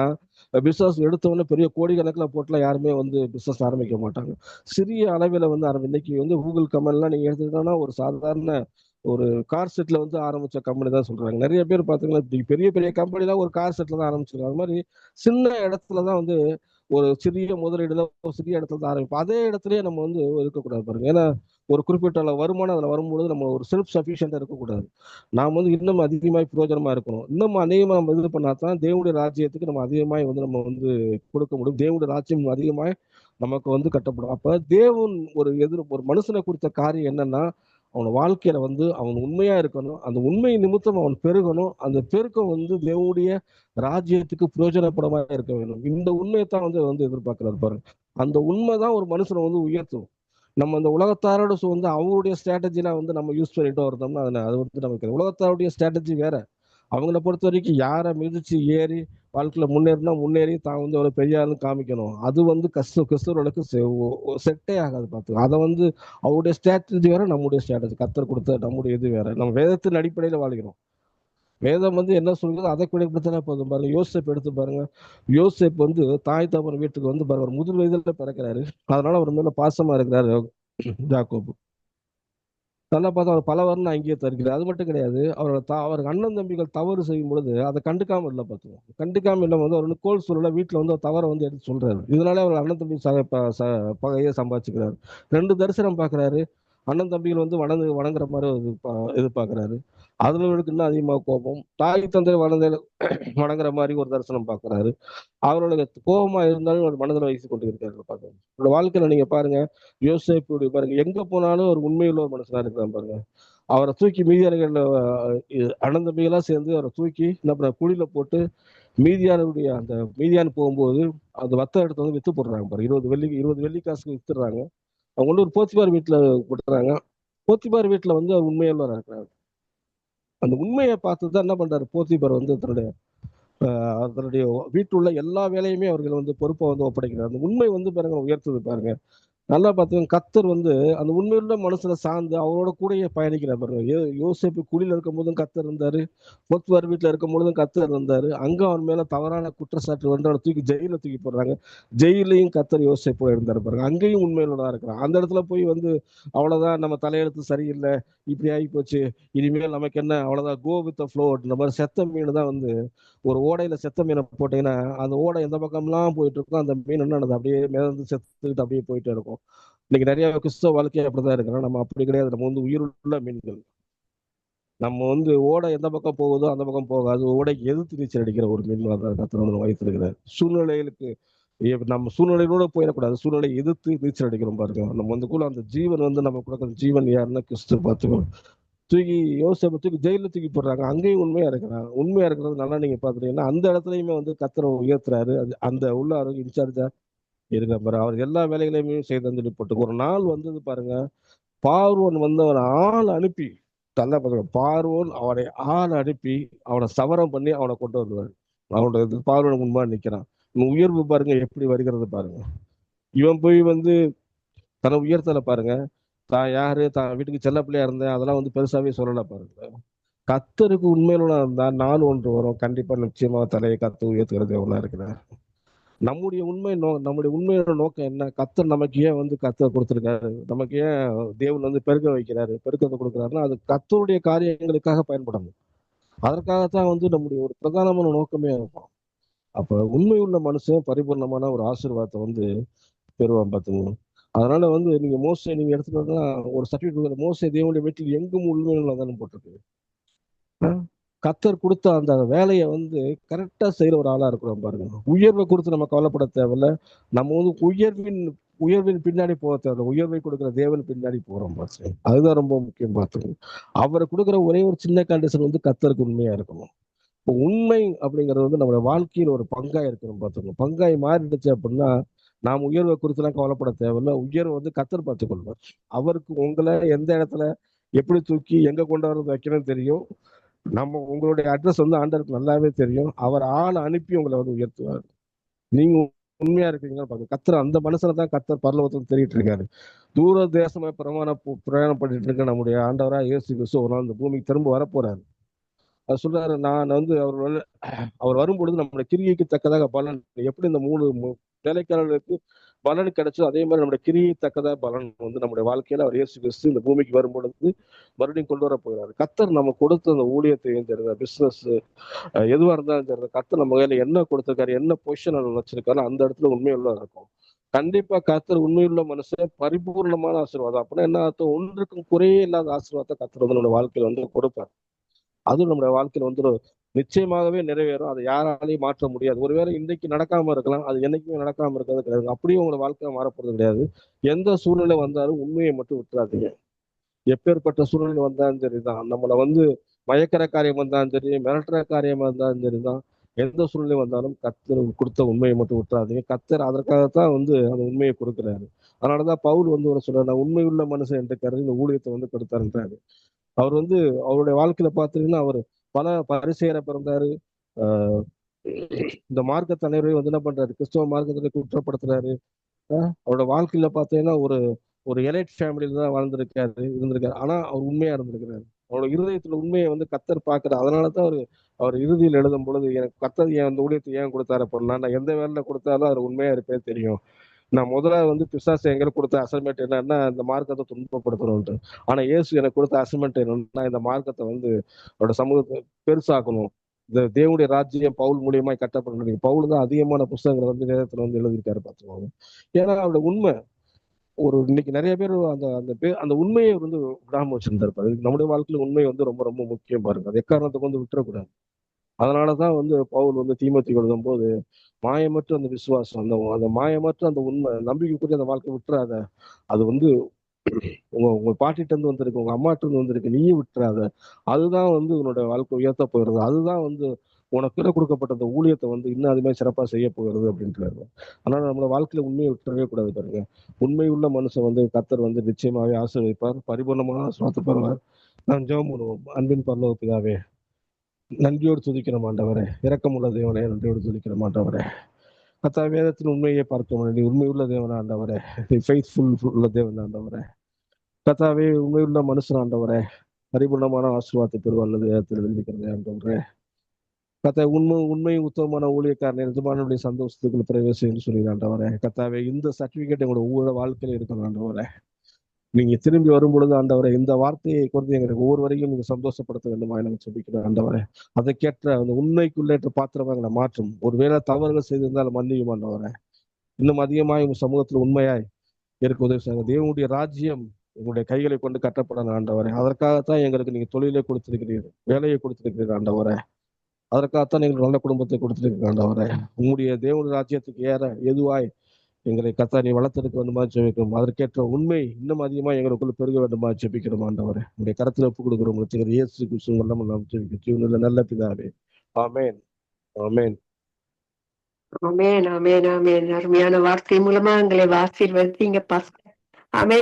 பிசினஸ் எடுத்தவொடனே பெரிய கோடிக்கணக்கில் போட்டுலாம் யாருமே வந்து பிசினஸ் ஆரம்பிக்க மாட்டாங்க. சிறிய அளவில் வந்து இன்னைக்கு வந்து கூகுள் கம்பெனிலாம் நீங்க எடுத்துக்கிட்டோம்னா ஒரு சாதாரண ஒரு கார் செட்ல வந்து ஆரம்பிச்ச கம்பெனி தான் சொல்றாங்க. நிறைய பேர் பாத்தீங்கன்னா பெரிய பெரிய கம்பெனி தான் ஒரு கார் செட்ல தான் ஆரம்பிச்சிருக்காங்க. அது மாதிரி சின்ன இடத்துல தான் வந்து ஒரு சிறிய முதலீடுல ஒரு சிறிய இடத்துல தான் ஆரம்பிப்போம். அதே இடத்துலயே நம்ம வந்து இருக்கக்கூடாது பாருங்க. ஏன்னா ஒரு குறிப்பிட்ட அளவு வருமானம் அதுல வரும்பொழுது நம்ம ஒரு செல்ஃப் சஃபிஷியண்டா இருக்கக்கூடாது. நாம் வந்து இன்னும் அதிகமாய் பிரயோஜனமா இருக்கணும். இன்னும் அதிகமா நம்ம இது பண்ணாதான் தேவனுடைய ராஜ்யத்துக்கு நம்ம அதிகமாய் வந்து நம்ம வந்து கொடுக்க முடியும். தேவனுடைய ராஜ்யம் அதிகமாய் நமக்கு வந்து கட்டப்படும். அப்ப தேவன் ஒரு மனுஷனை குறித்த காரியம் என்னன்னா, அவன் வாழ்க்கையில வந்து அவன் உண்மையா இருக்கணும். அந்த உண்மை நிமித்தம் அவன் பெருகணும். அந்த பெருக்கம் வந்து தேவனுடைய ராஜ்யத்துக்கு பிரயோஜனப்படமா இருக்க வேண்டும். இந்த உண்மையை தான் வந்து எதிர்பார்க்கிறார் பாருங்க. அந்த உண்மைதான் ஒரு மனுஷனை வந்து உயர்த்தும். நம்ம அந்த உலகத்தாரோட வந்து அவங்களுடைய ஸ்ட்ராட்டஜிலாம் வந்து நம்ம யூஸ் பண்ணிட்டு வரதோம்னா அது வந்து நமக்கு உலகத்தாருடைய ஸ்ட்ராட்டஜி வேற. அவங்கள பொறுத்த வரைக்கும் யாரை மிதிச்சு ஏறி வாழ்க்கையில முன்னேறினா முன்னேறி தான் வந்து எவ்வளவு பெரிய ஆளுன்னு காமிக்கணும். அது வந்து கிறிஸ்தவர்களுக்கு செட்டே ஆகாது. பார்த்து அதை வந்து அவருடைய ஸ்ட்ராட்டஜி வேற, நம்முடைய ஸ்ட்ராட்டஜி கத்தர் கொடுத்த நம்முடைய இது வேற. நம்ம வேதத்தின் அடிப்படையில வாழ்கிறோம். வேதம் வந்து என்ன சொல்லுதோ அதை வெளிப்படுத்தினா போதும். பாருங்க, யோசேப் எடுத்து பாருங்க. யோசேப் வந்து தாய் தகப்பன் வீட்டுக்கு வந்து பாருங்க ஒரு முதல் வயதுல பிறக்கிறாரு. அதனால அவர் மேல பாசமா இருக்கிறாரு யாக்கோபு. நல்லா பார்த்தா அவர் பல வருடம் அங்கேயே தருகிறார். அது மட்டும் கிடையாது, அவருக்கு அண்ணன் தம்பிகள் தவறு செய்யும் பொழுது அதை கண்டுக்காம இல்லை. பார்த்துக்கோங்க, கண்டுக்காம இல்லை வந்து அவர் கோல் சொல்லல வீட்டுல வந்து தவறை வந்து எடுத்து சொல்றாரு. இதனால அவர் அண்ணன் தம்பி பகையை சம்பாதிச்சுக்கிறாரு. 2 தரிசனம் பார்க்கிறாரு. அண்ணன் தம்பிகள் வந்து வணங்குற மாதிரி எதிர்பார்க்கிறாரு. அதுல இவருக்கு இன்னும் அதிகமாக கோபம். தாய் தந்தை வணங்குற மாதிரி ஒரு தரிசனம் பார்க்கிறாரு. அவரோட கோபமா இருந்தாலும் ஒரு மனதில் வைத்து கொண்டு இருக்காரு. பாருங்க, அவரோட வாழ்க்கையில நீங்க பாருங்க, யோசேப்பு பாருங்க எங்க போனாலும் ஒரு உண்மையுள்ள ஒரு மனுஷனா இருக்கிறான் பாருங்க. அவரை தூக்கி மீதியானர்கள் அண்ணன் தம்பிகளா சேர்ந்து அவரை தூக்கி என்ன குழியில போட்டு மீதியான் போகும்போது அந்த வத்த எடுத்து வந்து வித்து போடுறாங்க பாருங்க. 20 வெள்ளி காசுக்கு வித்துடுறாங்க. அவங்க கொண்டு ஒரு போத்திபார் வீட்டுல போட்டுறாங்க. போத்திபார் வீட்டுல வந்து அவர் உண்மையுள்ளவராக இருக்கிறார். அந்த உண்மையை பார்த்துதான் என்ன பண்றாரு போத்திபார் வந்து தன்னுடைய வீட்டுள்ள எல்லா வேலையுமே அவர்கள் வந்து பொறுப்பை வந்து ஒப்படைக்கிறார். அந்த உண்மை வந்து பாருங்க உயர்த்துது பாருங்க. நல்லா பார்த்தீங்கன்னா கத்தர் வந்து அந்த உண்மையுள்ள மனுஷனை சார்ந்து அவரோட கூடயே பயணிக்கிறார் பாருங்க. யோசேப்பு குழியில இருக்கும் போதும் கத்தர் இருந்தாரு. போத்வார் வீட்டுல இருக்கும் பொழுதும் கத்தர் இருந்தாரு. அங்க அவன் மேல தவறான குற்றச்சாட்டு வந்து அவனை தூக்கி ஜெயில தூக்கி போடுறாங்க. ஜெயிலையும் கத்தர் யோசேப்போட இருந்தாரு பாருங்க. அங்கேயும் உண்மையுள்ளதா இருக்கிறான். அந்த இடத்துல போய் வந்து அவ்வளவுதான், நம்ம தலையெழுத்து சரியில்லை, இப்படி ஆகி போச்சு, இனிமேல் நமக்கு என்ன, அவ்வளவுதான், கோ வித் த ஃப்ளோ. இந்த மாதிரி செத்த மீன் தான் வந்து ஒரு ஓடையில செத்த மீனை போட்டீங்கன்னா அந்த ஓடை எந்த பக்கம்லாம் போயிட்டு இருக்கோ அந்த மீன் என்ன அப்படியே மிதந்து செத்துக்கிட்டு அப்படியே போயிட்டே இருக்கும். இன்னைக்கு நிறைய கிறிஸ்தவ வாழ்க்கையை அப்படிதான் இருக்கிறோம். நம்ம அப்படி கிடையாது. நம்ம வந்து உயிருள்ள மீன்கள். நம்ம வந்து ஓடை எந்த பக்கம் போகுதோ அந்த பக்கம் போகாது. ஓடைக்கு எதிர்த்து நீச்சல் அடிக்கிற ஒரு மீன் கத்தர் வைத்திருக்கிறார். சூழ்நிலைகளுக்கு நம்ம சூழ்நிலையோட போயிடக்கூடாது. சூழ்நிலை எதிர்த்து நீச்சல் அடிக்கிறோம் பாருங்க. நம்ம வந்து அந்த ஜீவன் வந்து நம்ம கொடுக்குற ஜீவன் யாருன்னா கிறிஸ்து. பார்த்துக்கணும். யோசேப்பை தூக்கி ஜெயில தூக்கி போடுறாங்க. அங்கேயும் உண்மையா இருக்கிறாங்க. உண்மையா இருக்கிறது நல்லா நீங்க பாத்துட்டீங்கன்னா அந்த இடத்துலயுமே வந்து கத்தரை உயர்த்துறாரு. அந்த உள்ள அவருக்கு இன்சார்ஜா இருக்க பாரு. அவர் எல்லா வேலைகளையுமே செய்து சொல்லி போட்டு ஒரு நாள் வந்தது பாருங்க. பார்வோன் வந்து அவனை ஆள் அனுப்பி தள்ள பாருங்க. பார்வோன் அவனை ஆள் அனுப்பி அவனை சவரம் பண்ணி அவனை கொண்டு வருவார். அவனோட பார்வோன் முன்பாக நிக்கிறான். உயர்வு பாருங்க எப்படி வருகிறது பாருங்க. இவன் போய் வந்து தன்னை உயர்த்தல பாருங்க. தான் யாரு, தான் வீட்டுக்கு செல்ல பிள்ளையா இருந்தேன் அதெல்லாம் வந்து பெருசாவே சொல்லல பாருங்க. கத்தருக்கு உண்மையில இருந்தா நாள் ஒன்று வரும். கண்டிப்பா நிச்சயமா தலையை கத்து உயர்த்துகிறது எவ்வளவு இருக்கிறார். நம்முடைய உண்மையோட நோக்கம் என்ன? கத்தர் நமக்கு ஏன் வந்து கத்தர் கொடுத்திருக்காரு? நமக்கு ஏன் தேவன் வந்து பெருக்க வைக்கிறாரு, பெருக்கத்தை கொடுக்குறாருன்னா அது கத்தருடைய காரியங்களுக்காக பயன்படணும். அதற்காகத்தான் வந்து நம்முடைய ஒரு பிரதானமான நோக்கமே இருக்கும். அப்ப உண்மை உள்ள மனுஷன் பரிபூர்ணமான ஒரு ஆசீர்வாதத்தை வந்து பெறுவான் பார்த்துங்க. அதனால வந்து நீங்க எடுத்துட்டோம்னா ஒரு சர்டிபிகேட் மோசே தேவனுடைய வீட்டில் எங்கும் உண்மையுள்ளதான்னு போட்டிருக்கு. கத்தர் கொடுத்த அந்த வேலையை வந்து கரெக்டா செய்யற ஒரு ஆளா இருக்கிறோம் பாருங்க. உயர்வை கொடுத்து நம்ம கவலைப்பட தேவையில்ல. நம்ம வந்து உயர்வின் பின்னாடி போக தேவையில்ல. உயர்வை கொடுக்குற தேவன் பின்னாடி போறோம் பார்த்து. அதுதான் ரொம்ப முக்கியம் பார்த்துங்க. அவரை கொடுக்குற ஒரே ஒரு சின்ன கண்டிஷன் வந்து கத்தருக்கு உண்மையா இருக்கணும். இப்போ உண்மை அப்படிங்கிறது வந்து நம்மளோட வாழ்க்கையில் ஒரு பங்காய் இருக்கணும் பார்த்துக்கணும். பங்காய் மாறிடுச்சு அப்படின்னா நாம் உயர்வை குறித்துலாம் கவலைப்பட தேவையில்ல. உயர்வை வந்து கத்தர் பார்த்துக் கொள்வார். அவருக்கு உங்களை எந்த இடத்துல எப்படி தூக்கி எங்க கொண்டு வரது வைக்கணும்னு தெரியும். நம்ம உங்களுடைய அட்ரஸ் வந்து ஆண்டவருக்கு நல்லாவே தெரியும். அவர் ஆளை அனுப்பி உங்களை வந்து உயர்த்துவார். நீங்க உண்மையா இருக்கீங்கன்னு பாருங்க. கத்தர் அந்த மனுஷனை தான் கத்தர் பரலோகத்தில் தெரிவிட்டு இருக்காரு. தூர தேசமா பிரயாணம் பண்ணிட்டு இருக்க நம்முடைய ஆண்டவரா இயேசு கிறிஸ்து ஒரு நாள் இந்த பூமிக்கு திரும்ப வரப்போறாரு. அது சொல்றாரு, நான் வந்து அவர் வரும்பொழுது நம்முடைய கிரியைக்கு தக்கதாக பலன், எப்படி இந்த வேலைக்காரர்களுக்கு பலன் கிடைச்சோ அதே மாதிரி நம்முடைய கிரியை தக்கதாக பலன் வந்து நம்முடைய வாழ்க்கையில அவர் இயேசு கிறிஸ்து இந்த பூமிக்கு வரும்பொழுது மறுபடியும் கொண்டு வர போகிறார். கர்த்தர் நம்ம கொடுத்த அந்த ஊழியத்தையும் தெரியுதா, பிசினஸ் எதுவா இருந்தாலும் தெரியுது, கர்த்தர் நம்ம கையில என்ன கொடுத்திருக்காரு, என்ன பொசிஷன் வச்சிருக்காரு, அந்த இடத்துல உண்மையுள்ள இருக்கும். கண்டிப்பா கர்த்தர் உண்மையுள்ள மனுஷன் பரிபூர்ணமான ஆசீர்வாதம். அப்படின்னா என்ன அர்த்தம்? ஒன்றுக்கும் குறையே இல்லாத ஆசீர்வாதத்தை கர்த்தர் வந்து நம்முடைய வாழ்க்கையில வந்து கொடுப்பார். அதுவும் நம்முடைய வாழ்க்கையில வந்து நிச்சயமாகவே நிறைவேறும். அதை யாராலையும் மாற்ற முடியாது. ஒருவேளை இன்றைக்கு நடக்காம இருக்கலாம், அது என்னைக்குமே நடக்காம இருக்கிறது கிடையாது. அப்படியும் உங்களோட வாழ்க்கை மாறப்படுறது கிடையாது. எந்த சூழ்நிலை வந்தாலும் உண்மையை மட்டும் விட்டுறாதீங்க. எப்பேற்பட்ட சூழ்நிலை வந்தாலும் சரிதான், நம்மளை வந்து மயக்கிற காரியம் வந்தாலும் சரி, மிரட்டுற காரியமா இருந்தாலும் சரிதான், எந்த சூழ்நிலை வந்தாலும் கர்த்தர் கொடுத்த உண்மையை மட்டும் விட்டுறாதீங்க. கர்த்தர் அதற்காகத்தான் வந்து அந்த உண்மையை கொடுக்குறாரு. அதனாலதான் பவுல் வந்து ஒரு சொல்றாரு, நான் உண்மையுள்ள மனுஷன் என்று கருதி இந்த ஊழியத்தை வந்து கொடுத்தாருன்றாரு. அவர் வந்து அவருடைய வாழ்க்கையில பாத்தீங்கன்னா அவர் பல பரிசேயரை பிறந்தாரு. ஆஹ் இந்த மார்க்க தலைவரை வந்து என்ன பண்றாரு, கிறிஸ்தவ மார்க்கத்துல குற்றப்படுத்துறாரு. அவரோட வாழ்க்கையில பாத்தீங்கன்னா ஒரு ஒரு எலைட் ஃபேமிலியில தான் இருந்திருக்காரு. ஆனா அவர் உண்மையா இருந்திருக்கிறாரு. அவரோட இருதயத்துல உண்மையை வந்து கர்த்தர் பாக்குறாரு. அதனாலதான் அவர் இறுதியில் எழுதும் பொழுது, எனக்கு கர்த்தர் ஏன் அந்த ஊழியத்தை ஏன் கொடுத்தாரு அப்படின்னா, நான் எந்த வேலையில கொடுத்தாலும் அவர் உண்மையா இருப்பே தெரியும். நான் முதல்ல வந்து பிசாசு எங்களுக்கு கொடுத்த அசைன்மெண்ட் என்னன்னா, இந்த மார்க்கத்தை துன்பப்படுத்தணும்ட்டு. ஆனா இயேசு எனக்கு கொடுத்த அசைன்மெண்ட் என்னன்னா, இந்த மார்க்கத்தை வந்து அவரோட சமூகத்தை பெருசாக்கணும். இந்த தேவனுடைய ராஜ்யம் பவுல் மூலியமா கட்டப்படணும். பவுல் தான் அதிகமான புத்தகங்களை வந்து வேதத்துல வந்து எழுதியிருக்காரு பார்த்துக்கோங்க. ஏன்னா அவரோட உண்மை இன்னைக்கு நிறைய பேர் அந்த அந்த அந்த உண்மையை வந்து விடாம வச்சிருந்திருப்பாரு. நம்முடைய வாழ்க்கையில உண்மை வந்து ரொம்ப ரொம்ப முக்கியம் பாருங்க. அது எக்காரணத்துக்கு வந்து விட்டுறக்கூடாது. அதனாலதான் வந்து பவுல் வந்து தீமோத்தேயுக்கு எழுதும் போது, மாயமற்ற அந்த விசுவாசம், அந்த அந்த மாயமற்ற அந்த உண்மை நம்பிக்கைக்குரிய அந்த வாழ்க்கை விட்டுறாத. அது வந்து உங்க பாட்டிட்ட இருந்து வந்திருக்கு, உங்க அம்மாட்ட இருந்து வந்திருக்கு, நீயும் விட்டுறாத. அதுதான் வந்து உன்னோட வாழ்க்கை உயர்த்த போகிறது. அதுதான் வந்து உனக்கு கொடுக்கப்பட்ட அந்த ஊழியத்தை வந்து இன்னும் அதுமே சிறப்பா செய்ய போகிறது அப்படின்றாரு. அதனால நம்மளோட வாழ்க்கையில உண்மையை விட்டுறவே கூடாது பாருங்க. உண்மை உள்ள மனுஷன் வந்து கர்த்தர் வந்து நிச்சயமாவே ஆசீர்வதிப்பார், பரிபூர்ணமான ஆசீர்வாதத்தை பெறுவார். நாம் ஜெபம் பண்ணுவோம். அன்பின் பரலோக பிதாவே, நன்றியோடு துதிக்கிற ஆண்டவரே, இரக்கமுள்ள தேவனே, நன்றியோடு துதிக்கிற ஆண்டவரே. கர்த்தாவே, வேதத்தின் உண்மையை பார்க்க நீ உண்மையுள்ள தேவன் ஆண்டவரே, நீ ஃபெய்த்ஃபுல் உள்ள தேவன் ஆண்டவரே. கர்த்தாவே, உண்மையுள்ள மனுஷன் ஆண்டவரே, பரிபூர்ணமான ஆசீர்வாதத்தை பெறுவார் வேதத்தில் எழுதிக்கிறது ஆண்டவரே. கர்த்தாவே, உண்மை உத்தமமான ஊழியக்காரன் நிஜமானுடைய சந்தோஷத்துக்குள்ள பிரவேசம் என்று சொல்லி ஆண்டவரே. கர்த்தாவே, இந்த சர்டிபிகேட் எங்களோட வாழ்க்கையில இருக்கணும் ஆண்டவரே. நீங்க திரும்பி வரும் பொழுது ஆண்டவரே, இந்த வார்த்தையை கொண்டு எங்களுக்கு ஒவ்வொருவரையும் நீங்க சந்தோஷப்படுத்த வேண்டுமா எனக்கு சொல்லிக்கிறேன் ஆண்டவரே. அதற்கேற்ற அந்த உண்மைக்குள்ளேற்ற பாத்திரமா எங்களை மாற்றும். ஒருவேளை தவறுகள் செய்திருந்தாலும் மன்னியும் ஆண்டவரே. இன்னும் அதிகமாய் உங்க சமூகத்துல உண்மையாய் இருக்க உதவி செய்யுங்க. தேவனுடைய ராஜ்யம் உங்களுடைய கைகளை கொண்டு கட்டப்படணும் ஆண்டவரே. அதற்காகத்தான் எங்களுக்கு நீங்க தொழிலை கொடுத்திருக்கிறீர்கள், வேலையை கொடுத்திருக்கிறீர்கள் ஆண்டவரே. அதற்காகத்தான் எங்களுக்கு நல்ல குடும்பத்தை கொடுத்திருக்கிறீர்கள் ஆண்டவரே. உங்களுடைய தேவனுடைய ராஜ்யத்துக்கு ஏற எதுவாய் எங்களை கர்த்தா நீ வளர்த்தெடுக்க வேண்டுமா ஜெபிக்கிறோம். அதற்கேற்ற உண்மை இன்னும் அதிகமா எங்களுக்குள்ள பெருக வேண்டுமா ஜெபிக்கிறோம் ஆண்டவரே. உங்களுடைய கரத்துல ஒப்பு கொடுக்கிறோம். இயேசு கிறிஸ்துவின் வல்லமையில் நாம் ஜெபிக்கிறோம் நல்ல பிதாவே. ஆமென், ஆமென். ஆமென், ஆமென், ஆமென். அருமையான வார்த்தை மூலமா எங்களை ஆசீர்வதித்தீங்க பாஸ்டர்.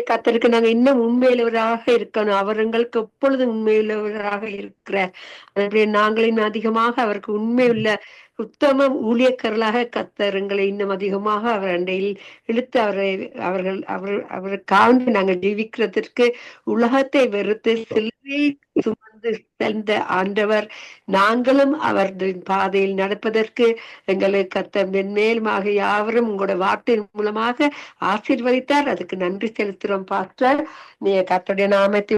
கர்த்தருக்கு நாங்க இன்னும் உண்மையுள்ளவராக இருக்கணும். அவர் எங்களுக்கு எப்பொழுதும் உண்மையுள்ளவராக இருக்கிறார். அதனுடைய நாங்களின் அதிகமாக அவருக்கு உண்மையுள்ள உத்தம ஊழியக்காரர்களாக கர்த்தர் எங்களை இன்னும் அதிகமாக அவர் அண்டையில் இழுத்து அவருக்காக நாங்கள் ஜீவிக்கிறதற்கு உலகத்தை வெறுத்து சிலுவை சுமந்து சென்ற ஆண்டவர், நாங்களும் அவரின் பாதையில் நடப்பதற்கு எங்களை கர்த்தர் மென்மேலுமாக யாவரும் உங்களோட வார்த்தையின் மூலமாக ஆசீர்வதித்தார். அதுக்கு நன்றி செலுத்துறோம் பாஸ்டர். நீ கர்த்தருடைய நாமத்தை